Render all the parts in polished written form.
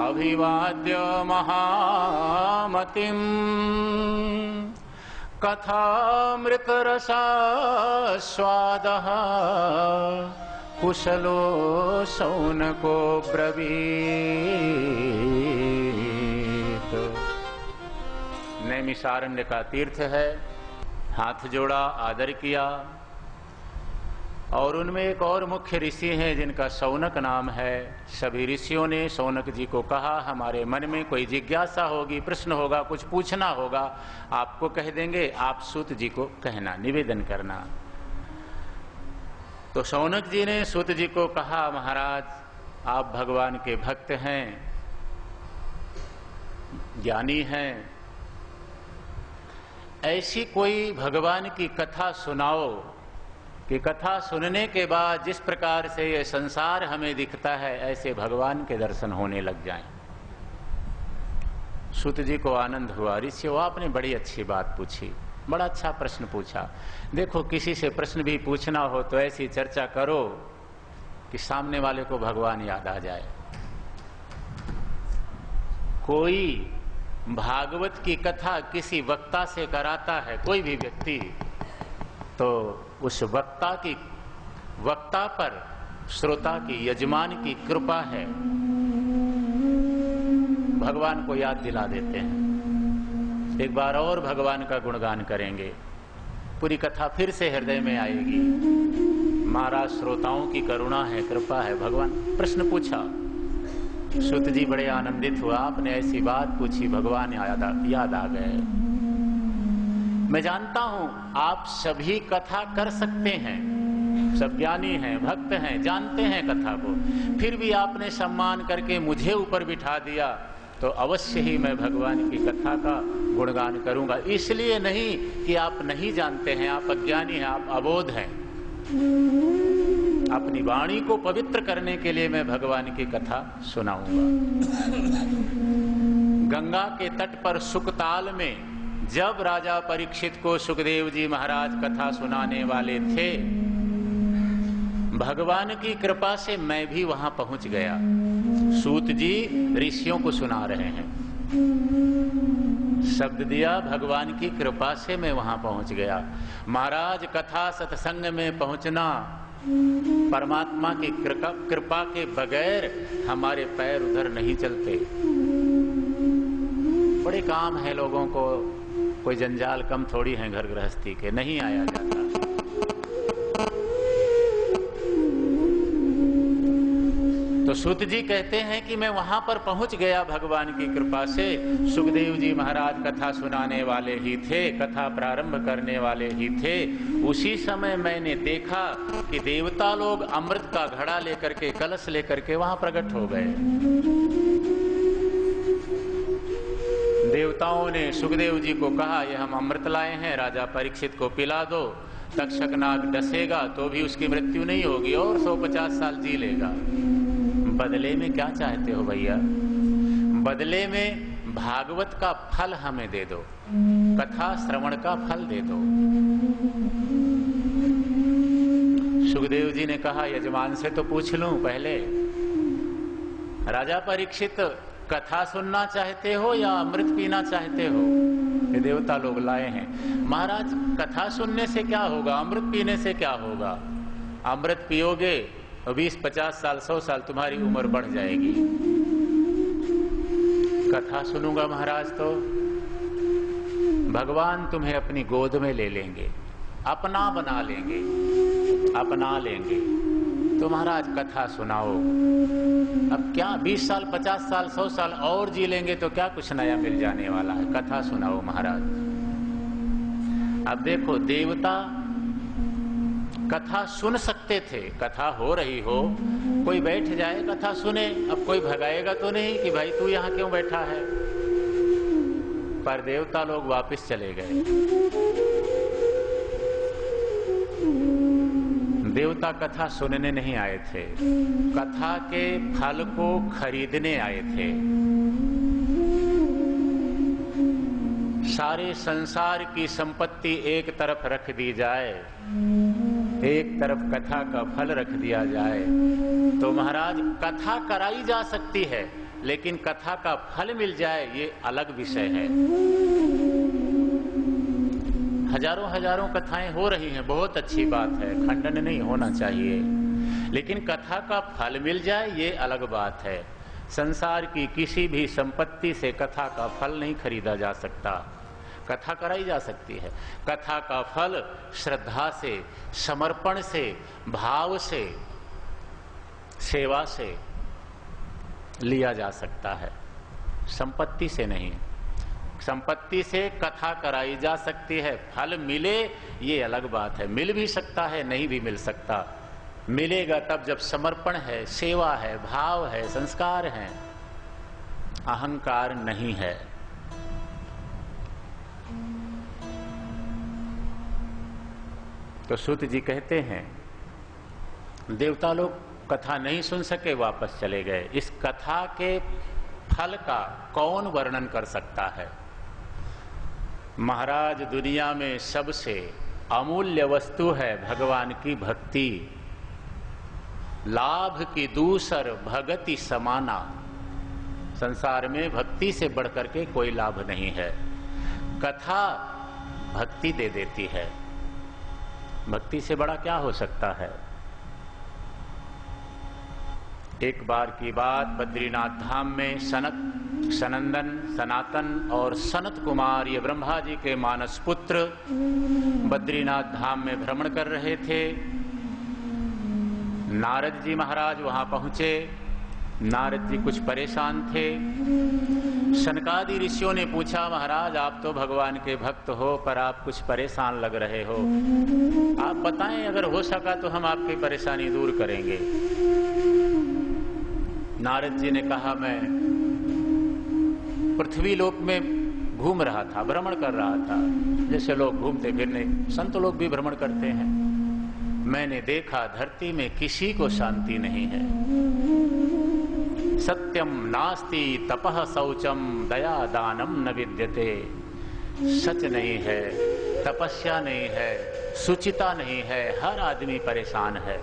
अभिवाद्य महामतिम् कथामृतरसास्वादः कुशलो शौनको ब्रवीत। नैमिषारण्य का तीर्थ है, हाथ जोड़ा, आदर किया। और उनमें एक और मुख्य ऋषि हैं जिनका शौनक नाम है। सभी ऋषियों ने शौनक जी को कहा, हमारे मन में कोई जिज्ञासा होगी, प्रश्न होगा, कुछ पूछना होगा, आपको कह देंगे, आप सूत जी को कहना, निवेदन करना। तो शौनक जी ने सूत जी को कहा, महाराज आप भगवान के भक्त हैं, ज्ञानी हैं, ऐसी कोई भगवान की कथा सुनाओ कि कथा सुनने के बाद जिस प्रकार से ये संसार हमें दिखता है ऐसे भगवान के दर्शन होने लग जाएं। सूत जी को आनंद हुआ, ऋषियों आपने बड़ी अच्छी बात पूछी, बड़ा अच्छा प्रश्न पूछा। देखो किसी से प्रश्न भी पूछना हो तो ऐसी चर्चा करो कि सामने वाले को भगवान याद आ जाए। कोई भागवत की कथा किसी वक्ता से कराता है कोई भी व्यक्ति, तो उस वक्ता पर श्रोता की, यजमान की कृपा है, भगवान को याद दिला देते हैं। एक बार और भगवान का गुणगान करेंगे, पूरी कथा फिर से हृदय में आएगी। महाराज श्रोताओं की करुणा है, कृपा है। भगवान प्रश्न पूछा, सूत जी बड़े आनंदित हुआ, आपने ऐसी बात पूछी, भगवान याद आ गए। मैं जानता हूं आप सभी कथा कर सकते हैं, सब ज्ञानी हैं, भक्त हैं, जानते हैं कथा को, फिर भी आपने सम्मान करके मुझे ऊपर बिठा दिया, तो अवश्य ही मैं भगवान की कथा का गुणगान करूंगा। इसलिए नहीं कि आप नहीं जानते हैं, आप अज्ञानी हैं, आप अबोध हैं। अपनी वाणी को पवित्र करने के लिए मैं भगवान की कथा सुनाऊंगा। गंगा के तट पर सुकताल में जब राजा परीक्षित को सुखदेव जी महाराज कथा सुनाने वाले थे, भगवान की कृपा से मैं भी वहां पहुंच गया। सूत जी ऋषियों को सुना रहे हैं, शब्द दिया, भगवान की कृपा से मैं वहां पहुंच गया। महाराज कथा सत्संग में पहुंचना परमात्मा की कृपा के बगैर हमारे पैर उधर नहीं चलते। बड़े काम है लोगों को, कोई जंजाल कम थोड़ी है घर गृहस्थी के, नहीं आया जाता। तो सूत जी कहते हैं कि मैं वहां पर पहुंच गया भगवान की कृपा से। सुखदेव जी महाराज कथा सुनाने वाले ही थे, कथा प्रारंभ करने वाले ही थे। उसी समय मैंने देखा कि देवता लोग अमृत का घड़ा लेकर के, कलश लेकर के वहां प्रकट हो गए। देवताओं ने सुखदेव जी को कहा, यह हम अमृत लाए हैं, राजा परीक्षित को पिला दो। तक्षक नाग डसेगा तो भी उसकी मृत्यु नहीं होगी और 150 साल जी लेगा। बदले में क्या चाहते हो भैया? बदले में भागवत का फल हमें दे दो, कथा श्रवण का फल दे दो। सुखदेव जी ने कहा, यजमान से तो पूछ लूं पहले, राजा परीक्षित कथा सुनना चाहते हो या अमृत पीना चाहते हो? ये देवता लोग लाए हैं। महाराज कथा सुनने से क्या होगा, अमृत पीने से क्या होगा? अमृत पियोगे 20, 50 साल, 100 साल तुम्हारी उम्र बढ़ जाएगी। कथा सुनूंगा महाराज तो भगवान तुम्हें अपनी गोद में ले लेंगे, अपना बना लेंगे, अपना लेंगे। तो महाराज कथा सुनाओ। अब क्या 20 साल, 50 साल, 100 साल और जी लेंगे तो क्या कुछ नया मिल जाने वाला है? कथा सुनाओ महाराज। अब देखो, देवता कथा सुन सकते थे, कथा हो रही हो, कोई बैठ जाए कथा सुने, अब कोई भगाएगा तो नहीं कि भाई तू यहां क्यों बैठा है। पर देवता लोग वापस चले गए। देवता कथा सुनने नहीं आए थे, कथा के फल को खरीदने आए थे। सारे संसार की संपत्ति एक तरफ रख दी जाए, एक तरफ कथा का फल रख दिया जाए, तो महाराज कथा कराई जा सकती है, लेकिन कथा का फल मिल जाए ये अलग विषय है। हजारों हजारों कथाएं हो रही हैं, बहुत अच्छी बात है, खंडन नहीं होना चाहिए, लेकिन कथा का फल मिल जाए ये अलग बात है। संसार की किसी भी संपत्ति से कथा का फल नहीं खरीदा जा सकता। कथा कराई जा सकती है, कथा का फल श्रद्धा से, समर्पण से, भाव से, सेवा से लिया जा सकता है, संपत्ति से नहीं। संपत्ति से कथा कराई जा सकती है, फल मिले ये अलग बात है। मिल भी सकता है, नहीं भी मिल सकता। मिलेगा तब जब समर्पण है, सेवा है, भाव है, संस्कार है, अहंकार नहीं है। तो सूत जी कहते हैं देवता लोग कथा नहीं सुन सके, वापस चले गए। इस कथा के फल का कौन वर्णन कर सकता है? महाराज, दुनिया में सबसे अमूल्य वस्तु है भगवान की भक्ति। लाभ की दूसर भगति समाना। संसार में भक्ति से बढ़कर के कोई लाभ नहीं है। कथा भक्ति दे देती है, भक्ति से बड़ा क्या हो सकता है? एक बार की बात, बद्रीनाथ धाम में सनंदन, सनातन और सनत कुमार, ये ब्रह्मा जी के मानस पुत्र बद्रीनाथ धाम में भ्रमण कर रहे थे। नारद जी महाराज वहां पहुंचे। नारद जी कुछ परेशान थे। सनकादि ऋषियों ने पूछा, महाराज आप तो भगवान के भक्त हो, पर आप कुछ परेशान लग रहे हो, आप बताएं, अगर हो सका तो हम आपकी परेशानी दूर करेंगे। नारद जी ने कहा, मैं पृथ्वी लोक में घूम रहा था, भ्रमण कर रहा था, जैसे लोग घूमते फिरने, संत लोग भी भ्रमण करते हैं। मैंने देखा धरती में किसी को शांति नहीं है। सत्यम नास्ति तपः शौचम दया दानम न विद्यते। सच नहीं है, तपस्या नहीं है, सुचिता नहीं है, हर आदमी परेशान है।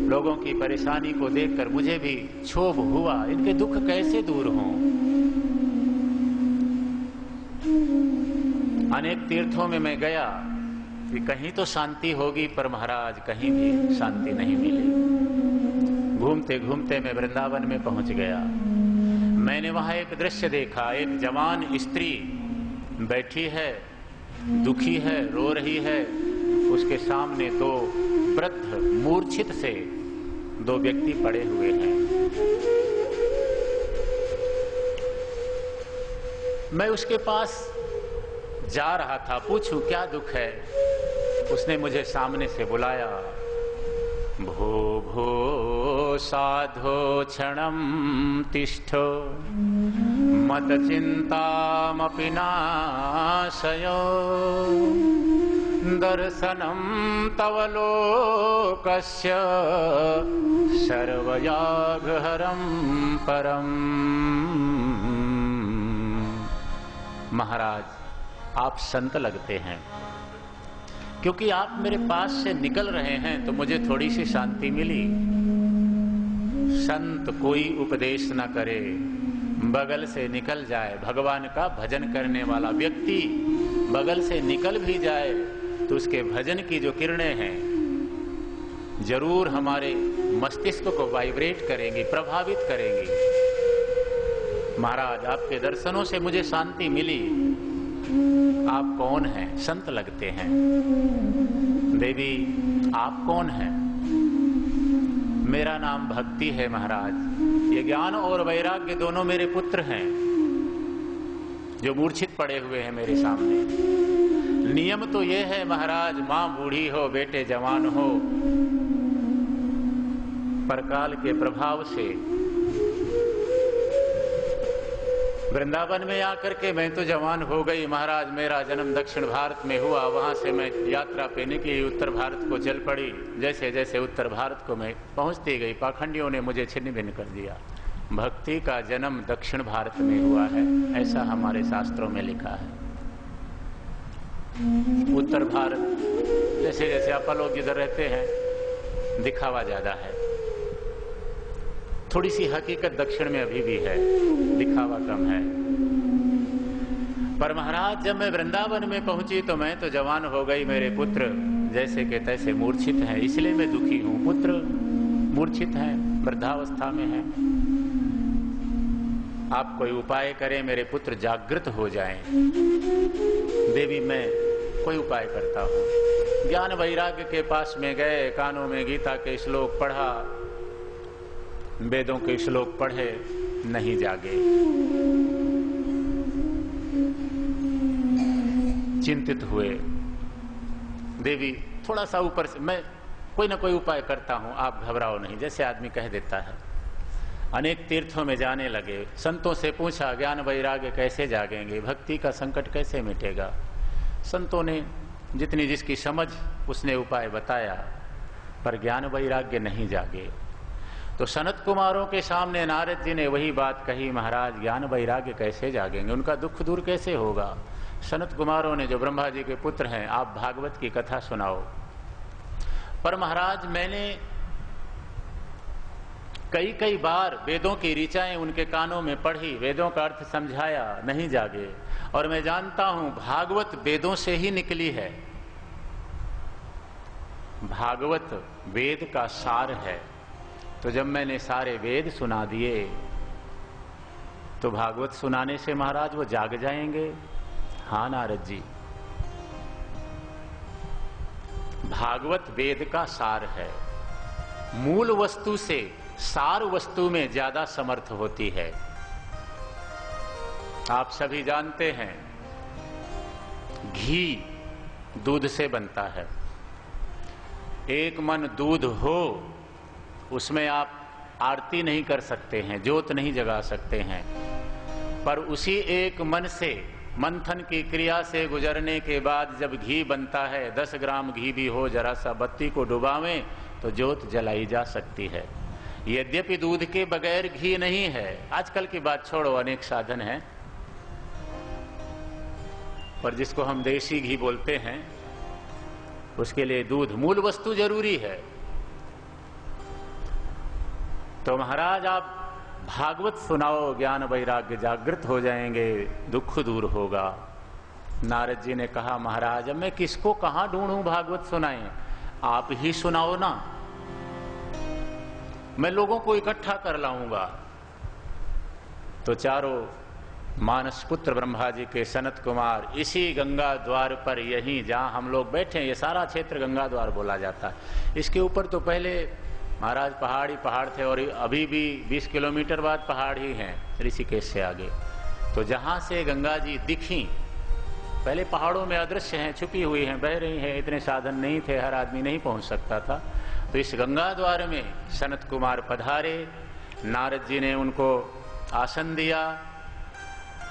लोगों की परेशानी को देखकर मुझे भी क्षोभ हुआ, इनके दुख कैसे दूर हों। अनेक तीर्थों में मैं गया कि कहीं तो शांति होगी, पर महाराज कहीं भी शांति नहीं मिली। घूमते घूमते मैं वृंदावन में पहुंच गया। मैंने वहां एक दृश्य देखा। एक जवान स्त्री बैठी है, दुखी है, रो रही है। उसके सामने दो वृद्ध मूर्छित से दो व्यक्ति पड़े हुए हैं। मैं उसके पास जा रहा था, पूछूं क्या दुख है। उसने मुझे सामने से बुलाया, भो भो साधो क्षणम तिष्ठो मत चिंतामपि नाशयो दर्शनम तव लोकस्य सर्वयागहरम परम। महाराज, आप संत लगते हैं, क्योंकि आप मेरे पास से निकल रहे हैं तो मुझे थोड़ी सी शांति मिली। संत कोई उपदेश न करे, बगल से निकल जाए। भगवान का भजन करने वाला व्यक्ति बगल से निकल भी जाए तो उसके भजन की जो किरणें हैं जरूर हमारे मस्तिष्क को वाइब्रेट करेंगी, प्रभावित करेंगी। महाराज, आपके दर्शनों से मुझे शांति मिली। आप कौन हैं? संत लगते हैं। देवी, आप कौन हैं? मेरा नाम भक्ति है महाराज। ये ज्ञान और वैराग्य दोनों मेरे पुत्र हैं जो मूर्छित पड़े हुए हैं मेरे सामने। नियम तो ये है महाराज, माँ बूढ़ी हो, बेटे जवान हो, परकाल के प्रभाव से वृंदावन में आकर के मैं तो जवान हो गई महाराज। मेरा जन्म दक्षिण भारत में हुआ, वहां से मैं यात्रा पे निकली, उत्तर भारत को चल पड़ी। जैसे जैसे उत्तर भारत को मैं पहुंचती गई, पाखंडियों ने मुझे छिन्न भिन्न कर दिया। भक्ति का जन्म दक्षिण भारत में हुआ है, ऐसा हमारे शास्त्रों में लिखा है। उत्तर भारत जैसे जैसे आप लोग जिधर रहते हैं दिखावा ज्यादा है। थोड़ी सी हकीकत दक्षिण में अभी भी है, दिखावा कम है। पर महाराज जब मैं वृंदावन में पहुंची तो मैं तो जवान हो गई, मेरे पुत्र जैसे के तैसे मूर्छित हैं, इसलिए मैं दुखी हूं। पुत्र मूर्छित हैं, वृद्धावस्था में हैं। आप कोई उपाय करें, मेरे पुत्र जागृत हो जाएं। देवी मैं कोई उपाय करता हूं। ज्ञान वैराग्य के पास में गए, कानों में गीता के श्लोक पढ़ा, वेदों के श्लोक पढ़े, नहीं जागे। चिंतित हुए। देवी थोड़ा सा ऊपर से, मैं कोई ना कोई उपाय करता हूं, आप घबराओ नहीं, जैसे आदमी कह देता है। अनेक तीर्थों में जाने लगे, संतों से पूछा ज्ञान वैराग्य कैसे जागेंगे, भक्ति का संकट कैसे मिटेगा। संतों ने जितनी जिसकी समझ उसने उपाय बताया, पर ज्ञान वैराग्य नहीं जागे। तो सनत कुमारों के सामने नारद जी ने वही बात कही, महाराज ज्ञान वैराग्य कैसे जागेंगे, उनका दुख दूर कैसे होगा। सनत कुमारों ने, जो ब्रह्मा जी के पुत्र हैं, आप भागवत की कथा सुनाओ। पर महाराज मैंने कई कई बार वेदों की ऋचाएं उनके कानों में पढ़ी, वेदों का अर्थ समझाया, नहीं जागे। और मैं जानता हूं भागवत वेदों से ही निकली है, भागवत वेद का सार है। तो जब मैंने सारे वेद सुना दिए तो भागवत सुनाने से महाराज वो जाग जाएंगे। हाँ नारद जी, भागवत वेद का सार है। मूल वस्तु से सार वस्तु में ज्यादा समर्थ होती है। आप सभी जानते हैं घी दूध से बनता है। एक मन दूध हो, उसमें आप आरती नहीं कर सकते हैं, ज्योत नहीं जगा सकते हैं। पर उसी एक मन से मंथन की क्रिया से गुजरने के बाद जब घी बनता है, 10 ग्राम घी भी हो, जरा सा बत्ती को डुबावें तो ज्योत जलाई जा सकती है। यद्यपि दूध के बगैर घी नहीं है। आजकल की बात छोड़ो, अनेक साधन हैं, पर जिसको हम देसी घी बोलते हैं उसके लिए दूध मूल वस्तु जरूरी है। तो महाराज आप भागवत सुनाओ, ज्ञान वैराग्य जागृत हो जाएंगे, दुख दूर होगा। नारद जी ने कहा महाराज अब मैं किसको कहां ढूंढूं भागवत सुनाएं, आप ही सुनाओ ना, मैं लोगों को इकट्ठा कर लाऊंगा। तो चारों मानस पुत्र ब्रह्मा जी के सनत कुमार इसी गंगा द्वार पर, यहीं जहां हम लोग बैठे, ये सारा क्षेत्र गंगा द्वार बोला जाता है। इसके ऊपर तो पहले महाराज पहाड़ ही पहाड़ थे, और अभी भी 20 किलोमीटर बाद पहाड़ ही हैं ऋषिकेश से आगे। तो जहां से गंगा जी दिखी, पहले पहाड़ों में अदृश्य हैं, छुपी हुई हैं, बह रही हैं, इतने साधन नहीं थे, हर आदमी नहीं पहुंच सकता था। तो इस गंगा द्वार में सनत कुमार पधारे, नारद जी ने उनको आसन दिया।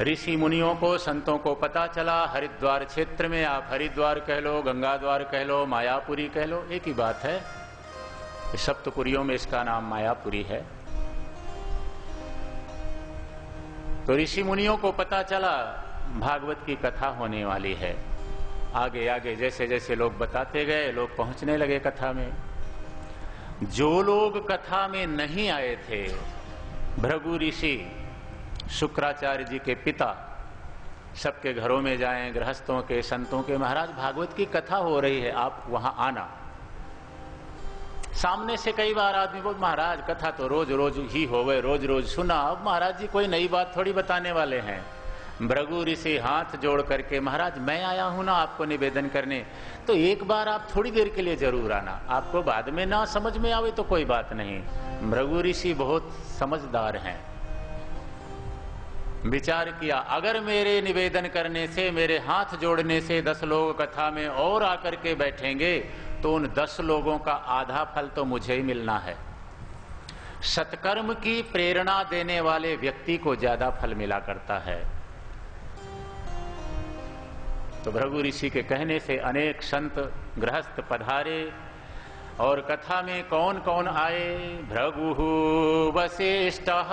ऋषि मुनियों को, संतों को पता चला हरिद्वार क्षेत्र में, आप हरिद्वार कह लो, गंगा द्वार कह लो, मायापुरी कह लो, एक ही बात है। सप्तपुरियों में इसका नाम मायापुरी है। तो ऋषि मुनियों को पता चला भागवत की कथा होने वाली है। आगे आगे जैसे जैसे लोग बताते गए, लोग पहुंचने लगे कथा में। जो लोग कथा में नहीं आए थे, भृगु ऋषि शुक्राचार्य जी के पिता, सबके घरों में जाएं, गृहस्थों के, संतों के, महाराज भागवत की कथा हो रही है, आप वहां आना। सामने से कई बार आदमी बोल महाराज कथा तो रोज रोज ही होवे, रोज रोज सुना, अब महाराज जी कोई नई बात थोड़ी बताने वाले हैं। भृगु ऋषि हाथ जोड़ करके, महाराज मैं आया हूं ना आपको निवेदन करने, तो एक बार आप थोड़ी देर के लिए जरूर आना, आपको बाद में ना समझ में आवे तो कोई बात नहीं। भृगु ऋषि बहुत समझदार हैं। विचार किया अगर मेरे निवेदन करने से, मेरे हाथ जोड़ने से 10 लोग कथा में और आकर के बैठेंगे तो उन 10 लोगों का आधा फल तो मुझे ही मिलना है। सत्कर्म की प्रेरणा देने वाले व्यक्ति को ज्यादा फल मिला करता है। तो भृगु ऋषि के कहने से अनेक संत गृहस्थ पधारे, और कथा में कौन कौन आए? भृगु वसिष्ठः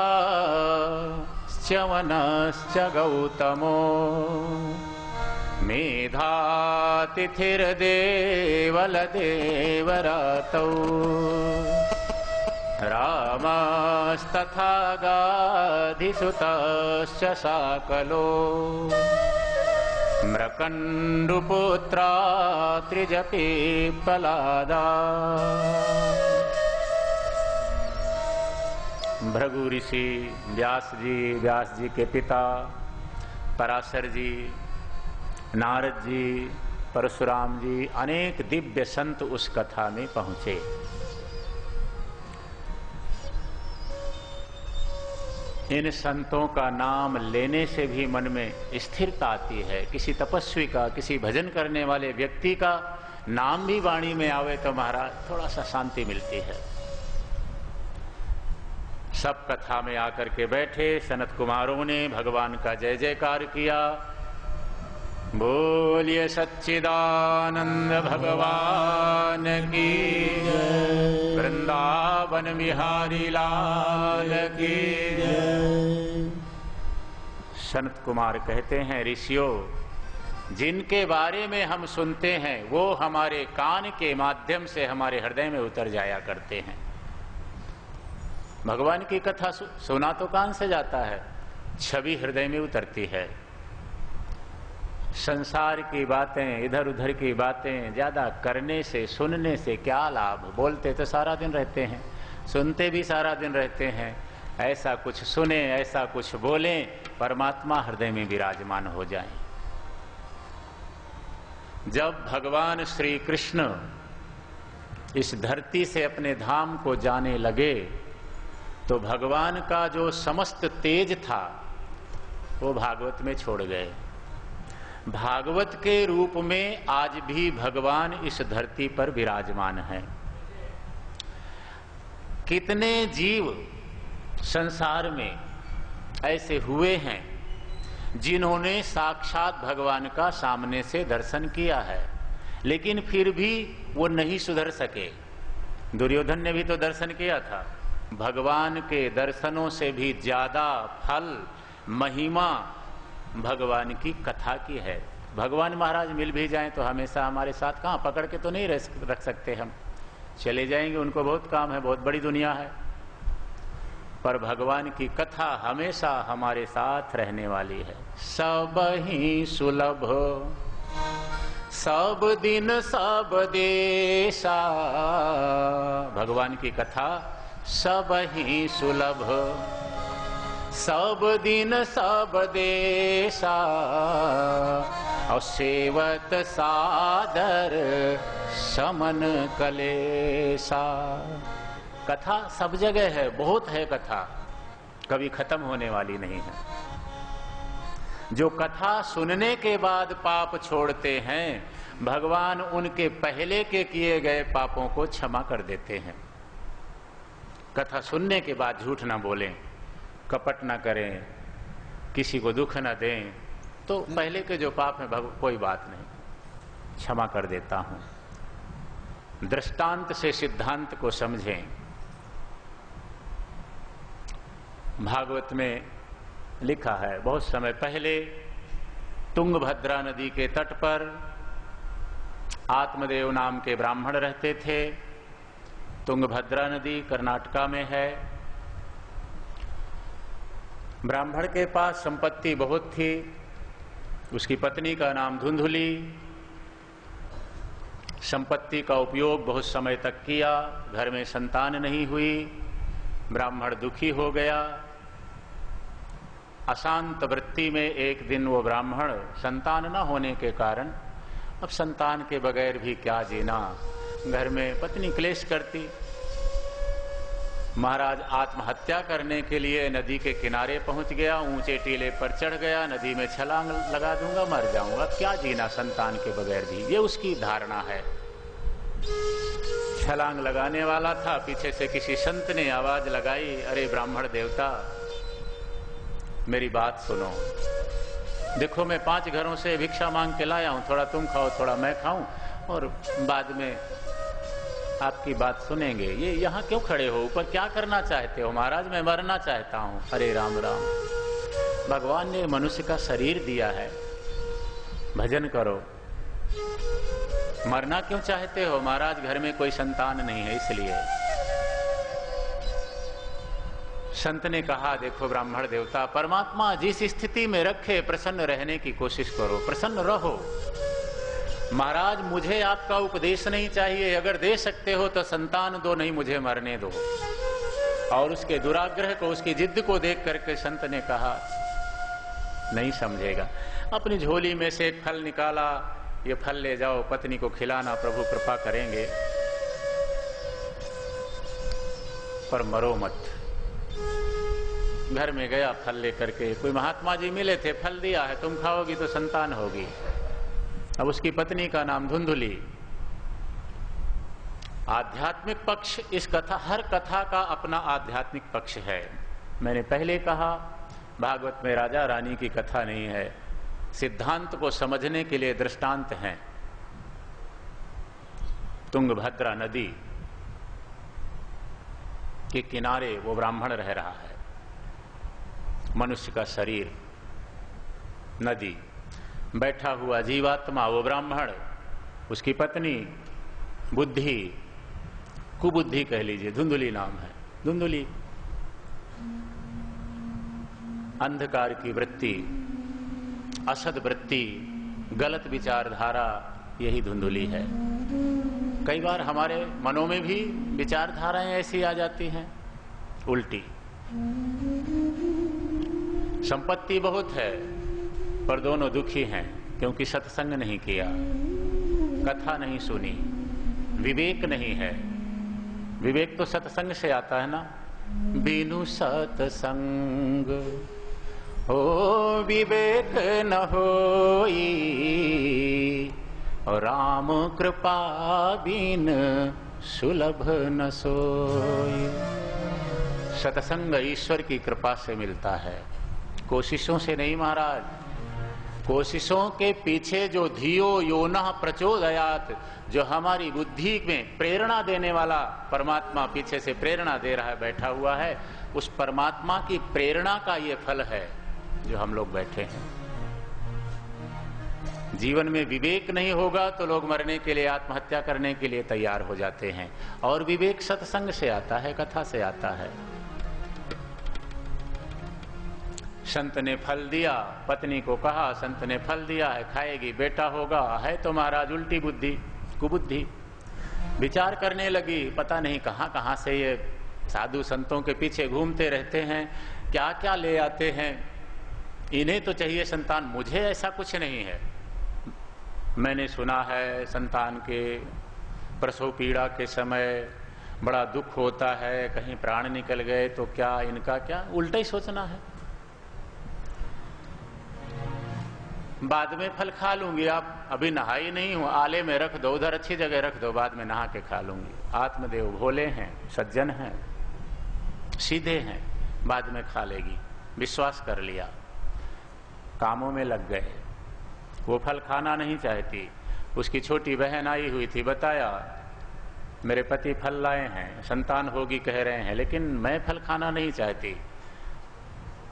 च्यवनश्च गौतमो मेधातिथिर्देवलदेवरातौ रामस्तथा गाधिसुतश्च साकलो मृकण्डुपुत्रा त्रिजपि प्रह्लादा। भृगु ऋषि व्यास जी के पिता पराशर जी, नारद जी, परशुराम जी, अनेक दिव्य संत उस कथा में पहुंचे। इन संतों का नाम लेने से भी मन में स्थिरता आती है। किसी तपस्वी का, किसी भजन करने वाले व्यक्ति का नाम भी वाणी में आवे तो महाराज थोड़ा सा शांति मिलती है। सब कथा में आकर के बैठे सनत कुमारों ने भगवान का जय जयकार किया। बोलिए सच्चिदानंद भगवान की जय, वृंदावन बिहारी लाल की जय। सनत कुमार कहते हैं, ऋषियों, जिनके बारे में हम सुनते हैं वो हमारे कान के माध्यम से हमारे हृदय में उतर जाया करते हैं। भगवान की कथा सुना तो कान से जाता है, छवि हृदय में उतरती है। संसार की बातें, इधर उधर की बातें ज्यादा करने से, सुनने से क्या लाभ? बोलते तो सारा दिन रहते हैं, सुनते भी सारा दिन रहते हैं। ऐसा कुछ सुने, ऐसा कुछ बोलें, परमात्मा हृदय में विराजमान हो जाए। जब भगवान श्री कृष्ण इस धरती से अपने धाम को जाने लगे तो भगवान का जो समस्त तेज था वो भागवत में छोड़ गए। भागवत के रूप में आज भी भगवान इस धरती पर विराजमान हैं। कितने जीव संसार में ऐसे हुए हैं जिन्होंने साक्षात भगवान का सामने से दर्शन किया है, लेकिन फिर भी वो नहीं सुधर सके। दुर्योधन ने भी तो दर्शन किया था। भगवान के दर्शनों से भी ज्यादा फल, महिमा भगवान की कथा की है। भगवान महाराज मिल भी जाएं तो हमेशा हमारे साथ कहाँ पकड़ के तो नहीं रख सकते, हम चले जाएंगे, उनको बहुत काम है, बहुत बड़ी दुनिया है। पर भगवान की कथा हमेशा हमारे साथ रहने वाली है। सब ही सुलभ सब दिन सब देशा, भगवान की कथा सब ही सुलभ सब दिन सब देशा, और सेवत सादर समन कलेसा। कथा सब जगह है, बहुत है कथा, कभी खत्म होने वाली नहीं है। जो कथा सुनने के बाद पाप छोड़ते हैं, भगवान उनके पहले के किए गए पापों को क्षमा कर देते हैं। कथा सुनने के बाद झूठ ना बोलें, कपट ना करें, किसी को दुख ना दें, तो पहले के जो पाप है कोई बात नहीं, क्षमा कर देता हूं। दृष्टांत से सिद्धांत को समझें। भागवत में लिखा है, बहुत समय पहले तुंगभद्रा नदी के तट पर आत्मदेव नाम के ब्राह्मण रहते थे। तुंगभद्रा नदी कर्नाटका में है। ब्राह्मण के पास संपत्ति बहुत थी। उसकी पत्नी का नाम धुंधुली। संपत्ति का उपयोग बहुत समय तक किया, घर में संतान नहीं हुई। ब्राह्मण दुखी हो गया। अशांत वृत्ति में एक दिन वो ब्राह्मण संतान न होने के कारण, अब संतान के बगैर भी क्या जीना, घर में पत्नी क्लेश करती। महाराज आत्महत्या करने के लिए नदी के किनारे पहुंच गया। ऊंचे टीले पर चढ़ गया, नदी में छलांग लगा दूंगा, मर जाऊंगा, क्या जीना संतान के बगैर भी, ये उसकी धारणा है। छलांग लगाने वाला था, पीछे से किसी संत ने आवाज लगाई, अरे ब्राह्मण देवता, मेरी बात सुनो। देखो मैं 5 घरों से भिक्षा मांग के लाया हूं, थोड़ा तुम खाओ, थोड़ा मैं खाऊं, और बाद में आपकी बात सुनेंगे। ये यहाँ क्यों खड़े हो, ऊपर क्या करना चाहते हो? महाराज मैं मरना चाहता हूं। अरे राम राम, भगवान ने मनुष्य का शरीर दिया है, भजन करो। मरना क्यों चाहते हो? महाराज घर में कोई संतान नहीं है इसलिए। संत ने कहा, देखो ब्राह्मण देवता, परमात्मा जिस स्थिति में रखे प्रसन्न रहने की कोशिश करो, प्रसन्न रहो। महाराज मुझे आपका उपदेश नहीं चाहिए, अगर दे सकते हो तो संतान दो, नहीं मुझे मरने दो। और उसके दुराग्रह को, उसकी जिद को देख करके संत ने कहा नहीं समझेगा। अपनी झोली में से एक फल निकाला, ये फल ले जाओ, पत्नी को खिलाना, प्रभु कृपा करेंगे, पर मरो मत। घर में गया फल लेकर के, कोई महात्मा जी मिले थे, फल दिया है, तुम खाओगी तो संतान होगी। अब उसकी पत्नी का नाम धुंधुली। आध्यात्मिक पक्ष इस कथा, हर कथा का अपना आध्यात्मिक पक्ष है। मैंने पहले कहा भागवत में राजा रानी की कथा नहीं है, सिद्धांत को समझने के लिए दृष्टांत हैं। तुंगभद्रा नदी के किनारे वो ब्राह्मण रह रहा है, मनुष्य का शरीर, नदी, बैठा हुआ जीवात्मा वो ब्राह्मण, उसकी पत्नी बुद्धि, कुबुद्धि कह लीजिए, धुंधुली नाम है, धुंधुली, अंधकार की वृत्ति, असद वृत्ति, गलत विचारधारा, यही धुंधुली है। कई बार हमारे मनों में भी विचारधाराएं ऐसी आ जाती हैं उल्टी। संपत्ति बहुत है पर दोनों दुखी हैं, क्योंकि सत्संग नहीं किया, कथा नहीं सुनी, विवेक नहीं है। विवेक तो सत्संग से आता है ना। बिनु सत्संग हो विवेक न होई, और राम कृपा बिन सुलभ न सोई। सत्संग ईश्वर की कृपा से मिलता है, कोशिशों से नहीं महाराज। कोशिशों के पीछे जो धियो योनः प्रचोदयात्, जो हमारी बुद्धि में प्रेरणा देने वाला परमात्मा पीछे से प्रेरणा दे रहा है, बैठा हुआ है, उस परमात्मा की प्रेरणा का ये फल है जो हम लोग बैठे हैं। जीवन में विवेक नहीं होगा तो लोग मरने के लिए, आत्महत्या करने के लिए तैयार हो जाते हैं। और विवेक सत्संग से आता है, कथा से आता है। संत ने फल दिया, पत्नी को कहा संत ने फल दिया है, खाएगी, बेटा होगा, है तो महाराज उल्टी बुद्धि, कुबुद्धि। विचार करने लगी, पता नहीं कहां कहां से ये साधु संतों के पीछे घूमते रहते हैं, क्या क्या ले आते हैं, इन्हें तो चाहिए संतान, मुझे ऐसा कुछ नहीं है। मैंने सुना है संतान के प्रसव पीड़ा के समय बड़ा दुख होता है, कहीं प्राण निकल गए तो क्या, इनका क्या, उल्टा ही सोचना है। बाद में फल खा लूंगी, आप अभी नहाई नहीं हो, आले में रख दो, उधर अच्छी जगह रख दो, बाद में नहा के खा लूंगी। आत्मदेव भोले हैं, सज्जन हैं, सीधे हैं, बाद में खा लेगी, विश्वास कर लिया, कामों में लग गए। वो फल खाना नहीं चाहती। उसकी छोटी बहन आई हुई थी, बताया मेरे पति फल लाए हैं, संतान होगी कह रहे हैं, लेकिन मैं फल खाना नहीं चाहती।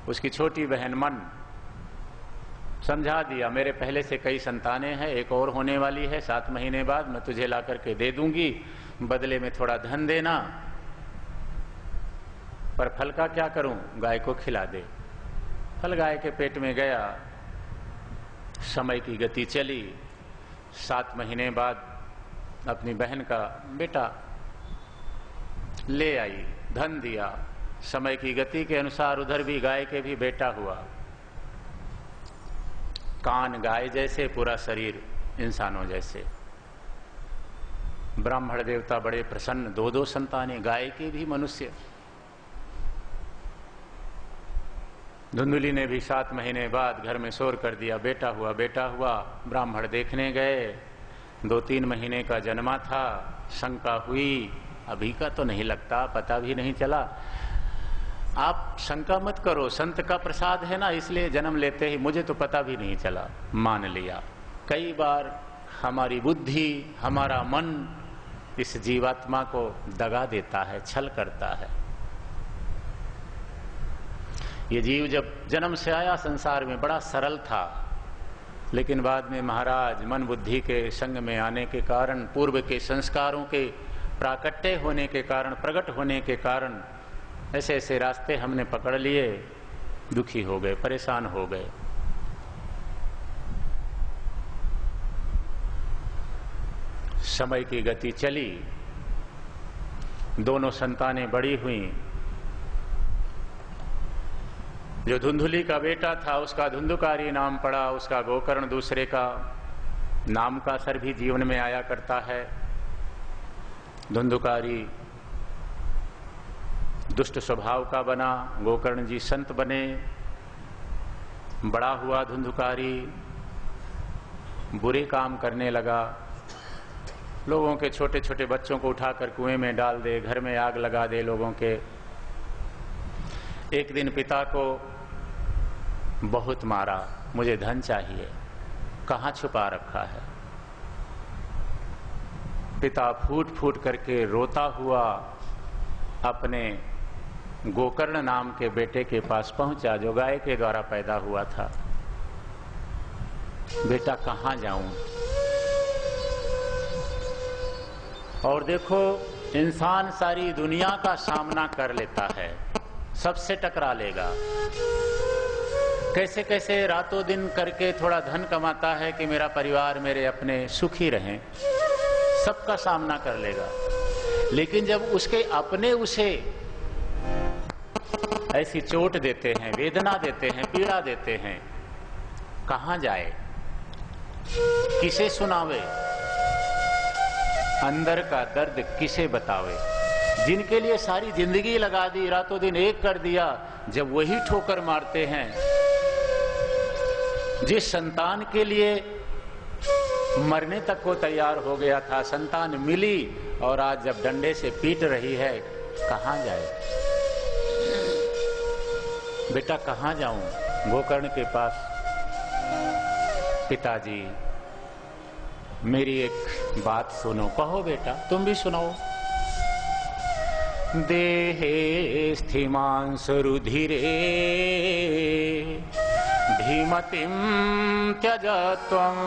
उसकी छोटी बहन मन समझा दिया, मेरे पहले से कई संतानें हैं, एक और होने वाली है, 7 महीने बाद मैं तुझे ला करके दे दूंगी, बदले में थोड़ा धन देना, पर फल का क्या करूं, गाय को खिला दे। फल गाय के पेट में गया, समय की गति चली, 7 महीने बाद अपनी बहन का बेटा ले आई, धन दिया, समय की गति के अनुसार उधर भी गाय के भी बेटा हुआ। कान गाय जैसे, पूरा शरीर इंसानों जैसे। ब्राह्मण देवता बड़े प्रसन्न, 2-2 संतानें, गाय के भी मनुष्य। धुंधुली ने भी 7 महीने बाद घर में शोर कर दिया, बेटा हुआ, बेटा हुआ। ब्राह्मण देखने गए, 2-3 महीने का जन्मा था, शंका हुई, अभी का तो नहीं लगता, पता भी नहीं चला। आप शंका मत करो, संत का प्रसाद है ना, इसलिए जन्म लेते ही मुझे तो पता भी नहीं चला, मान लिया। कई बार हमारी बुद्धि, हमारा मन इस जीवात्मा को दगा देता है, छल करता है। ये जीव जब जन्म से आया संसार में बड़ा सरल था, लेकिन बाद में महाराज मन बुद्धि के संग में आने के कारण, पूर्व के संस्कारों के प्राकट्य होने के कारण, प्रकट होने के कारण ऐसे ऐसे रास्ते हमने पकड़ लिए, दुखी हो गए, परेशान हो गए। समय की गति चली, दोनों संतानें बड़ी हुईं। जो धुंधुली का बेटा था उसका धुंधुकारी नाम पड़ा, उसका गोकर्ण दूसरे का नाम का असर भी जीवन में आया करता है। धुंधुकारी दुष्ट स्वभाव का बना, गोकर्ण जी संत बने। बड़ा हुआ धुंधुकारी, बुरे काम करने लगा, लोगों के छोटे छोटे बच्चों को उठाकर कुएं में डाल दे, घर में आग लगा दे लोगों के। एक दिन पिता को बहुत मारा, मुझे धन चाहिए, कहाँ छुपा रखा है। पिता फूट फूट करके रोता हुआ अपने गोकर्ण नाम के बेटे के पास पहुंचा, जो गाय के द्वारा पैदा हुआ था। बेटा कहाँ जाऊं? और देखो, इंसान सारी दुनिया का सामना कर लेता है, सबसे टकरा लेगा, कैसे कैसे रातों दिन करके थोड़ा धन कमाता है कि मेरा परिवार, मेरे अपने सुखी रहें, सबका सामना कर लेगा। लेकिन जब उसके अपने उसे ऐसी चोट देते हैं, वेदना देते हैं, पीड़ा देते हैं, कहाँ जाए, किसे सुनावे, अंदर का दर्द किसे बतावे। जिनके लिए सारी जिंदगी लगा दी, रातों दिन एक कर दिया, जब वही ठोकर मारते हैं। जिस संतान के लिए मरने तक को तैयार हो गया था, संतान मिली और आज जब डंडे से पीट रही है, कहाँ जाए? बेटा कहाँ जाऊं? गोकर्ण के पास। पिताजी मेरी एक बात सुनो। कहो बेटा, तुम भी सुनाओ। देहे स्थिमांसुरुधिरे धीमतिं त्यज त्वं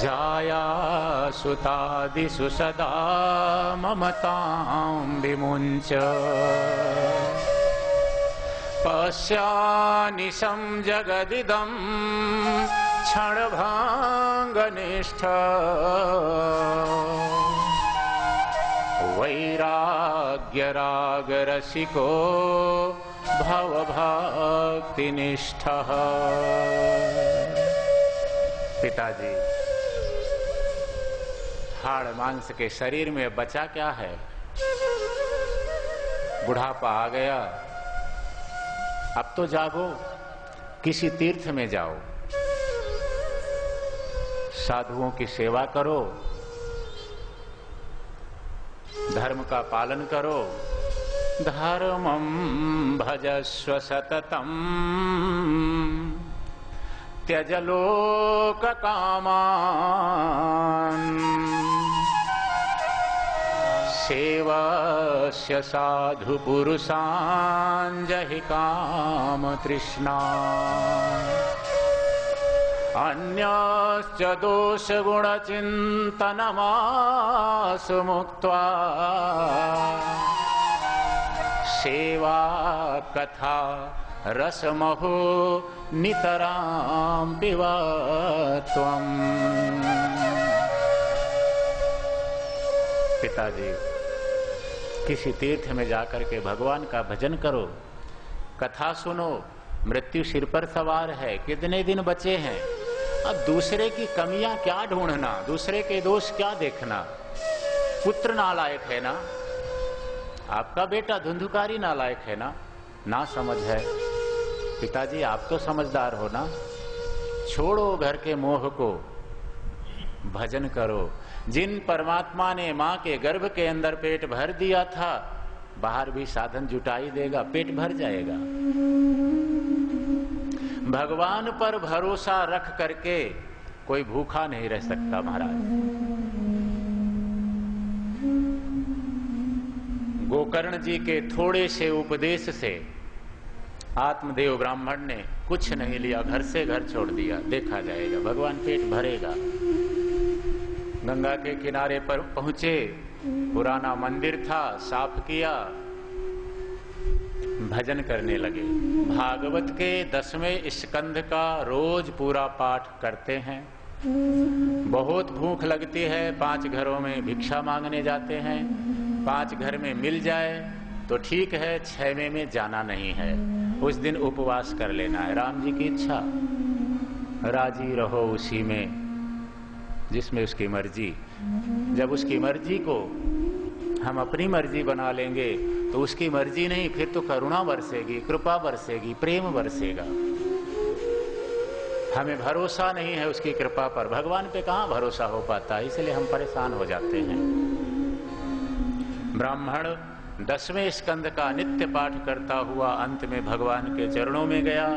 जाया सुतादिषु सदा ममतां विमुञ्च पश्यानिशं जगदिदं क्षणभङ्गनिष्ठ वैराग्यरागरसिको भवभक्तिनिष्ठः। पिताजी, हाड़ मांस के शरीर में बचा क्या है? बुढ़ापा आ गया, अब तो जागो, किसी तीर्थ में जाओ, साधुओं की सेवा करो, धर्म का पालन करो। धर्मं भजस्व सततं त्यज लोक कामान् सेवस्य साधु पुरुषान् जहि काम तृष्णा अन्यश्च दोष गुण चिंतनमासु मुक्त्वा सेवा कथा रसमहो नितरां पिबा त्वम्। पिताजी, किसी तीर्थ में जाकर के भगवान का भजन करो, कथा सुनो। मृत्यु सिर पर सवार है, कितने दिन बचे हैं। अब दूसरे की कमियां क्या ढूंढना, दूसरे के दोष क्या देखना। पुत्र नालायक है ना, आपका बेटा धुंधुकारी नालायक है ना, ना समझ है। पिताजी, आप तो समझदार हो ना, छोड़ो घर के मोह को, भजन करो। जिन परमात्मा ने मां के गर्भ के अंदर पेट भर दिया था, बाहर भी साधन जुटाई देगा, पेट भर जाएगा। भगवान पर भरोसा रख करके कोई भूखा नहीं रह सकता महाराज। गोकर्ण जी के थोड़े से उपदेश से आत्मदेव ब्राह्मण ने कुछ नहीं लिया, घर से घर छोड़ दिया। देखा जाएगा, भगवान पेट भरेगा। गंगा के किनारे पर पहुंचे, पुराना मंदिर था, साफ किया, भजन करने लगे। भागवत के 10वें स्कंध का रोज पूरा पाठ करते हैं। बहुत भूख लगती है, 5 घरों में भिक्षा मांगने जाते हैं। 5 घर में मिल जाए तो ठीक है, 6वें में जाना नहीं है। उस दिन उपवास कर लेना है। राम जी की इच्छा, राजी रहो उसी में जिसमें उसकी मर्जी। जब उसकी मर्जी को हम अपनी मर्जी बना लेंगे तो उसकी मर्जी नहीं, फिर तो करुणा बरसेगी, कृपा बरसेगी, प्रेम बरसेगा। हमें भरोसा नहीं है उसकी कृपा पर, भगवान पे कहां भरोसा हो पाता है, इसलिए हम परेशान हो जाते हैं। ब्राह्मण 10वें स्कंद का नित्य पाठ करता हुआ अंत में भगवान के चरणों में गया।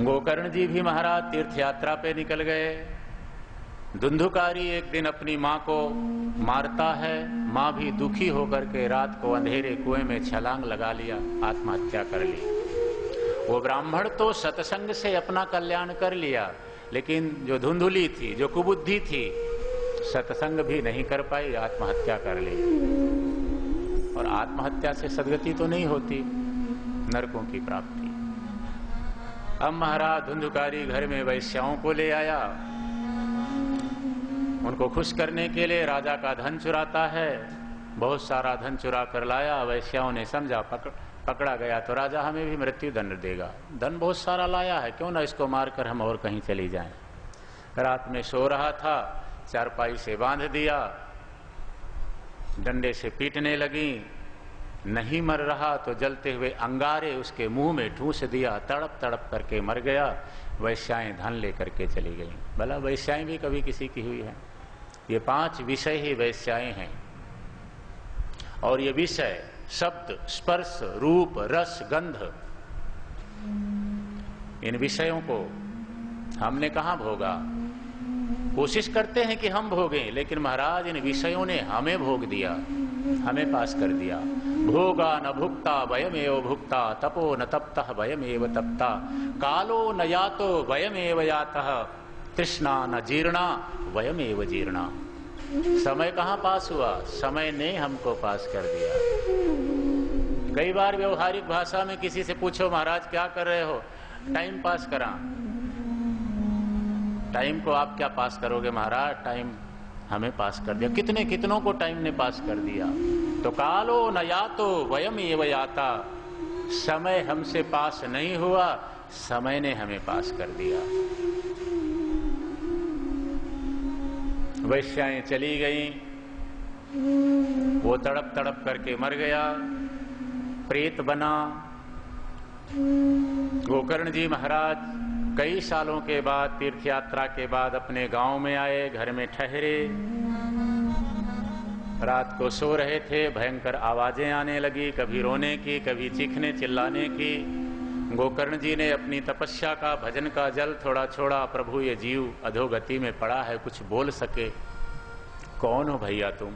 गोकर्ण जी भी महाराज तीर्थ यात्रा पे निकल गए। धुंधुकारी एक दिन अपनी माँ को मारता है। माँ भी दुखी होकर के रात को अंधेरे कुएं में छलांग लगा लिया, आत्महत्या कर ली। वो ब्राह्मण तो सत्संग से अपना कल्याण कर लिया, लेकिन जो धुंधुली थी, जो कुबुद्धि थी, सत्संग भी नहीं कर पाई, आत्महत्या कर ली। और आत्महत्या से सद्गति तो नहीं होती, नरकों की प्राप्ति। अब महाराज धुंधुकारी घर में वैश्याओं को ले आया। उनको खुश करने के लिए राजा का धन चुराता है। बहुत सारा धन चुरा कर लाया। वैश्याओं ने समझा पकड़ा गया तो राजा हमें भी मृत्यु दंड देगा। धन बहुत सारा लाया है, क्यों ना इसको मारकर हम और कहीं चली जाएं। रात में सो रहा था, चारपाई से बांध दिया, डंडे से पीटने लगी। नहीं मर रहा तो जलते हुए अंगारे उसके मुंह में ठूंस दिया, तड़प तड़प करके मर गया। वैश्याएं धन लेकर के चली गई। भला वैश्याएं भी कभी किसी की हुई है? ये 5 विषय ही वैश्याएं हैं। और ये विषय शब्द, स्पर्श, रूप, रस, गंध, इन विषयों को हमने कहां भोगा? कोशिश करते हैं कि हम भोगें, लेकिन महाराज इन विषयों ने हमें भोग दिया, हमें पास कर दिया। भोगा न भुक्ता वयमेव भुक्ता, तपो न तप्तः वयमेव तप्ता, कालो न यातो वयमेव यातः, तृष्णा न जीर्णा वयमेव जीर्णा। समय कहाँ पास हुआ? समय ने हमको पास कर दिया। कई बार व्यवहारिक भाषा में किसी से पूछो, महाराज क्या कर रहे हो? टाइम पास करा। टाइम को आप क्या पास करोगे महाराज? टाइम हमें पास कर दिया। कितनों को टाइम ने पास कर दिया। तो कालो न यातो वयमेव याता, समय हमसे पास नहीं हुआ, समय ने हमें पास कर दिया। वैश्याएं चली गईं, वो तड़प तड़प करके मर गया, प्रेत बना। गोकर्ण जी महाराज कई सालों के बाद, तीर्थ यात्रा के बाद अपने गांव में आए, घर में ठहरे। रात को सो रहे थे, भयंकर आवाजें आने लगी, कभी रोने की, कभी चीखने चिल्लाने की। गोकर्ण जी ने अपनी तपस्या का, भजन का जल थोड़ा छोड़ा। प्रभु ये जीव अधोगति में पड़ा है, कुछ बोल सके। कौन हो भैया तुम?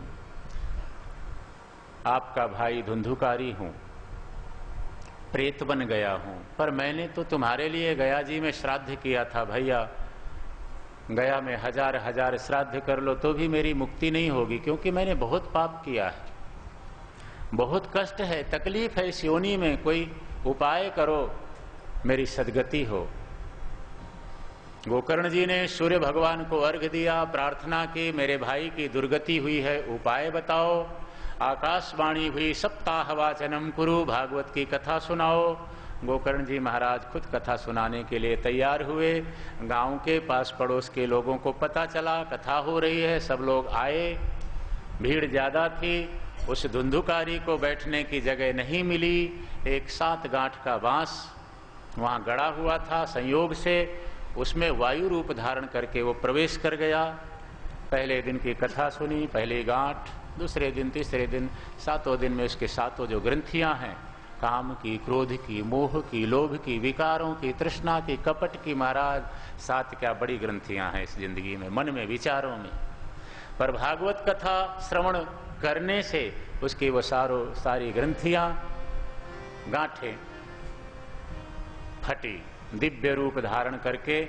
आपका भाई धुंधुकारी हूं, प्रेत बन गया हूं, पर मैंने तो तुम्हारे लिए गया जी में श्राद्ध किया था भैया। गया में 1000 श्राद्ध कर लो तो भी मेरी मुक्ति नहीं होगी, क्योंकि मैंने बहुत पाप किया है, बहुत कष्ट है, तकलीफ है इस योनि में। कोई उपाय करो, मेरी सद्गति हो। गोकर्ण जी ने सूर्य भगवान को अर्घ्य दिया, प्रार्थना की, मेरे भाई की दुर्गति हुई है, उपाय बताओ। आकाशवाणी हुई, सप्ताह वाचनम कुरु, भागवत की कथा सुनाओ। गोकर्ण जी महाराज खुद कथा सुनाने के लिए तैयार हुए। गांव के पास पड़ोस के लोगों को पता चला कथा हो रही है, सब लोग आए। भीड़ ज्यादा थी। उस धुंधुकारी को बैठने की जगह नहीं मिली। एक 7 गांठ का बांस वहां गड़ा हुआ था, संयोग से उसमें वायु रूप धारण करके वो प्रवेश कर गया। पहले दिन की कथा सुनी, पहली गांठ, दूसरे दिन, तीसरे दिन, 7वें दिन में उसके 7 जो ग्रंथियां हैं, काम की, क्रोध की, मोह की, लोभ की, विकारों की, तृष्णा की, कपट की, महाराज 7 क्या बड़ी ग्रंथियां हैं इस जिंदगी में, मन में, विचारों में। पर भागवत कथा श्रवण करने से उसकी वो सारी ग्रंथियां, गांठें फटी, दिव्य रूप धारण करके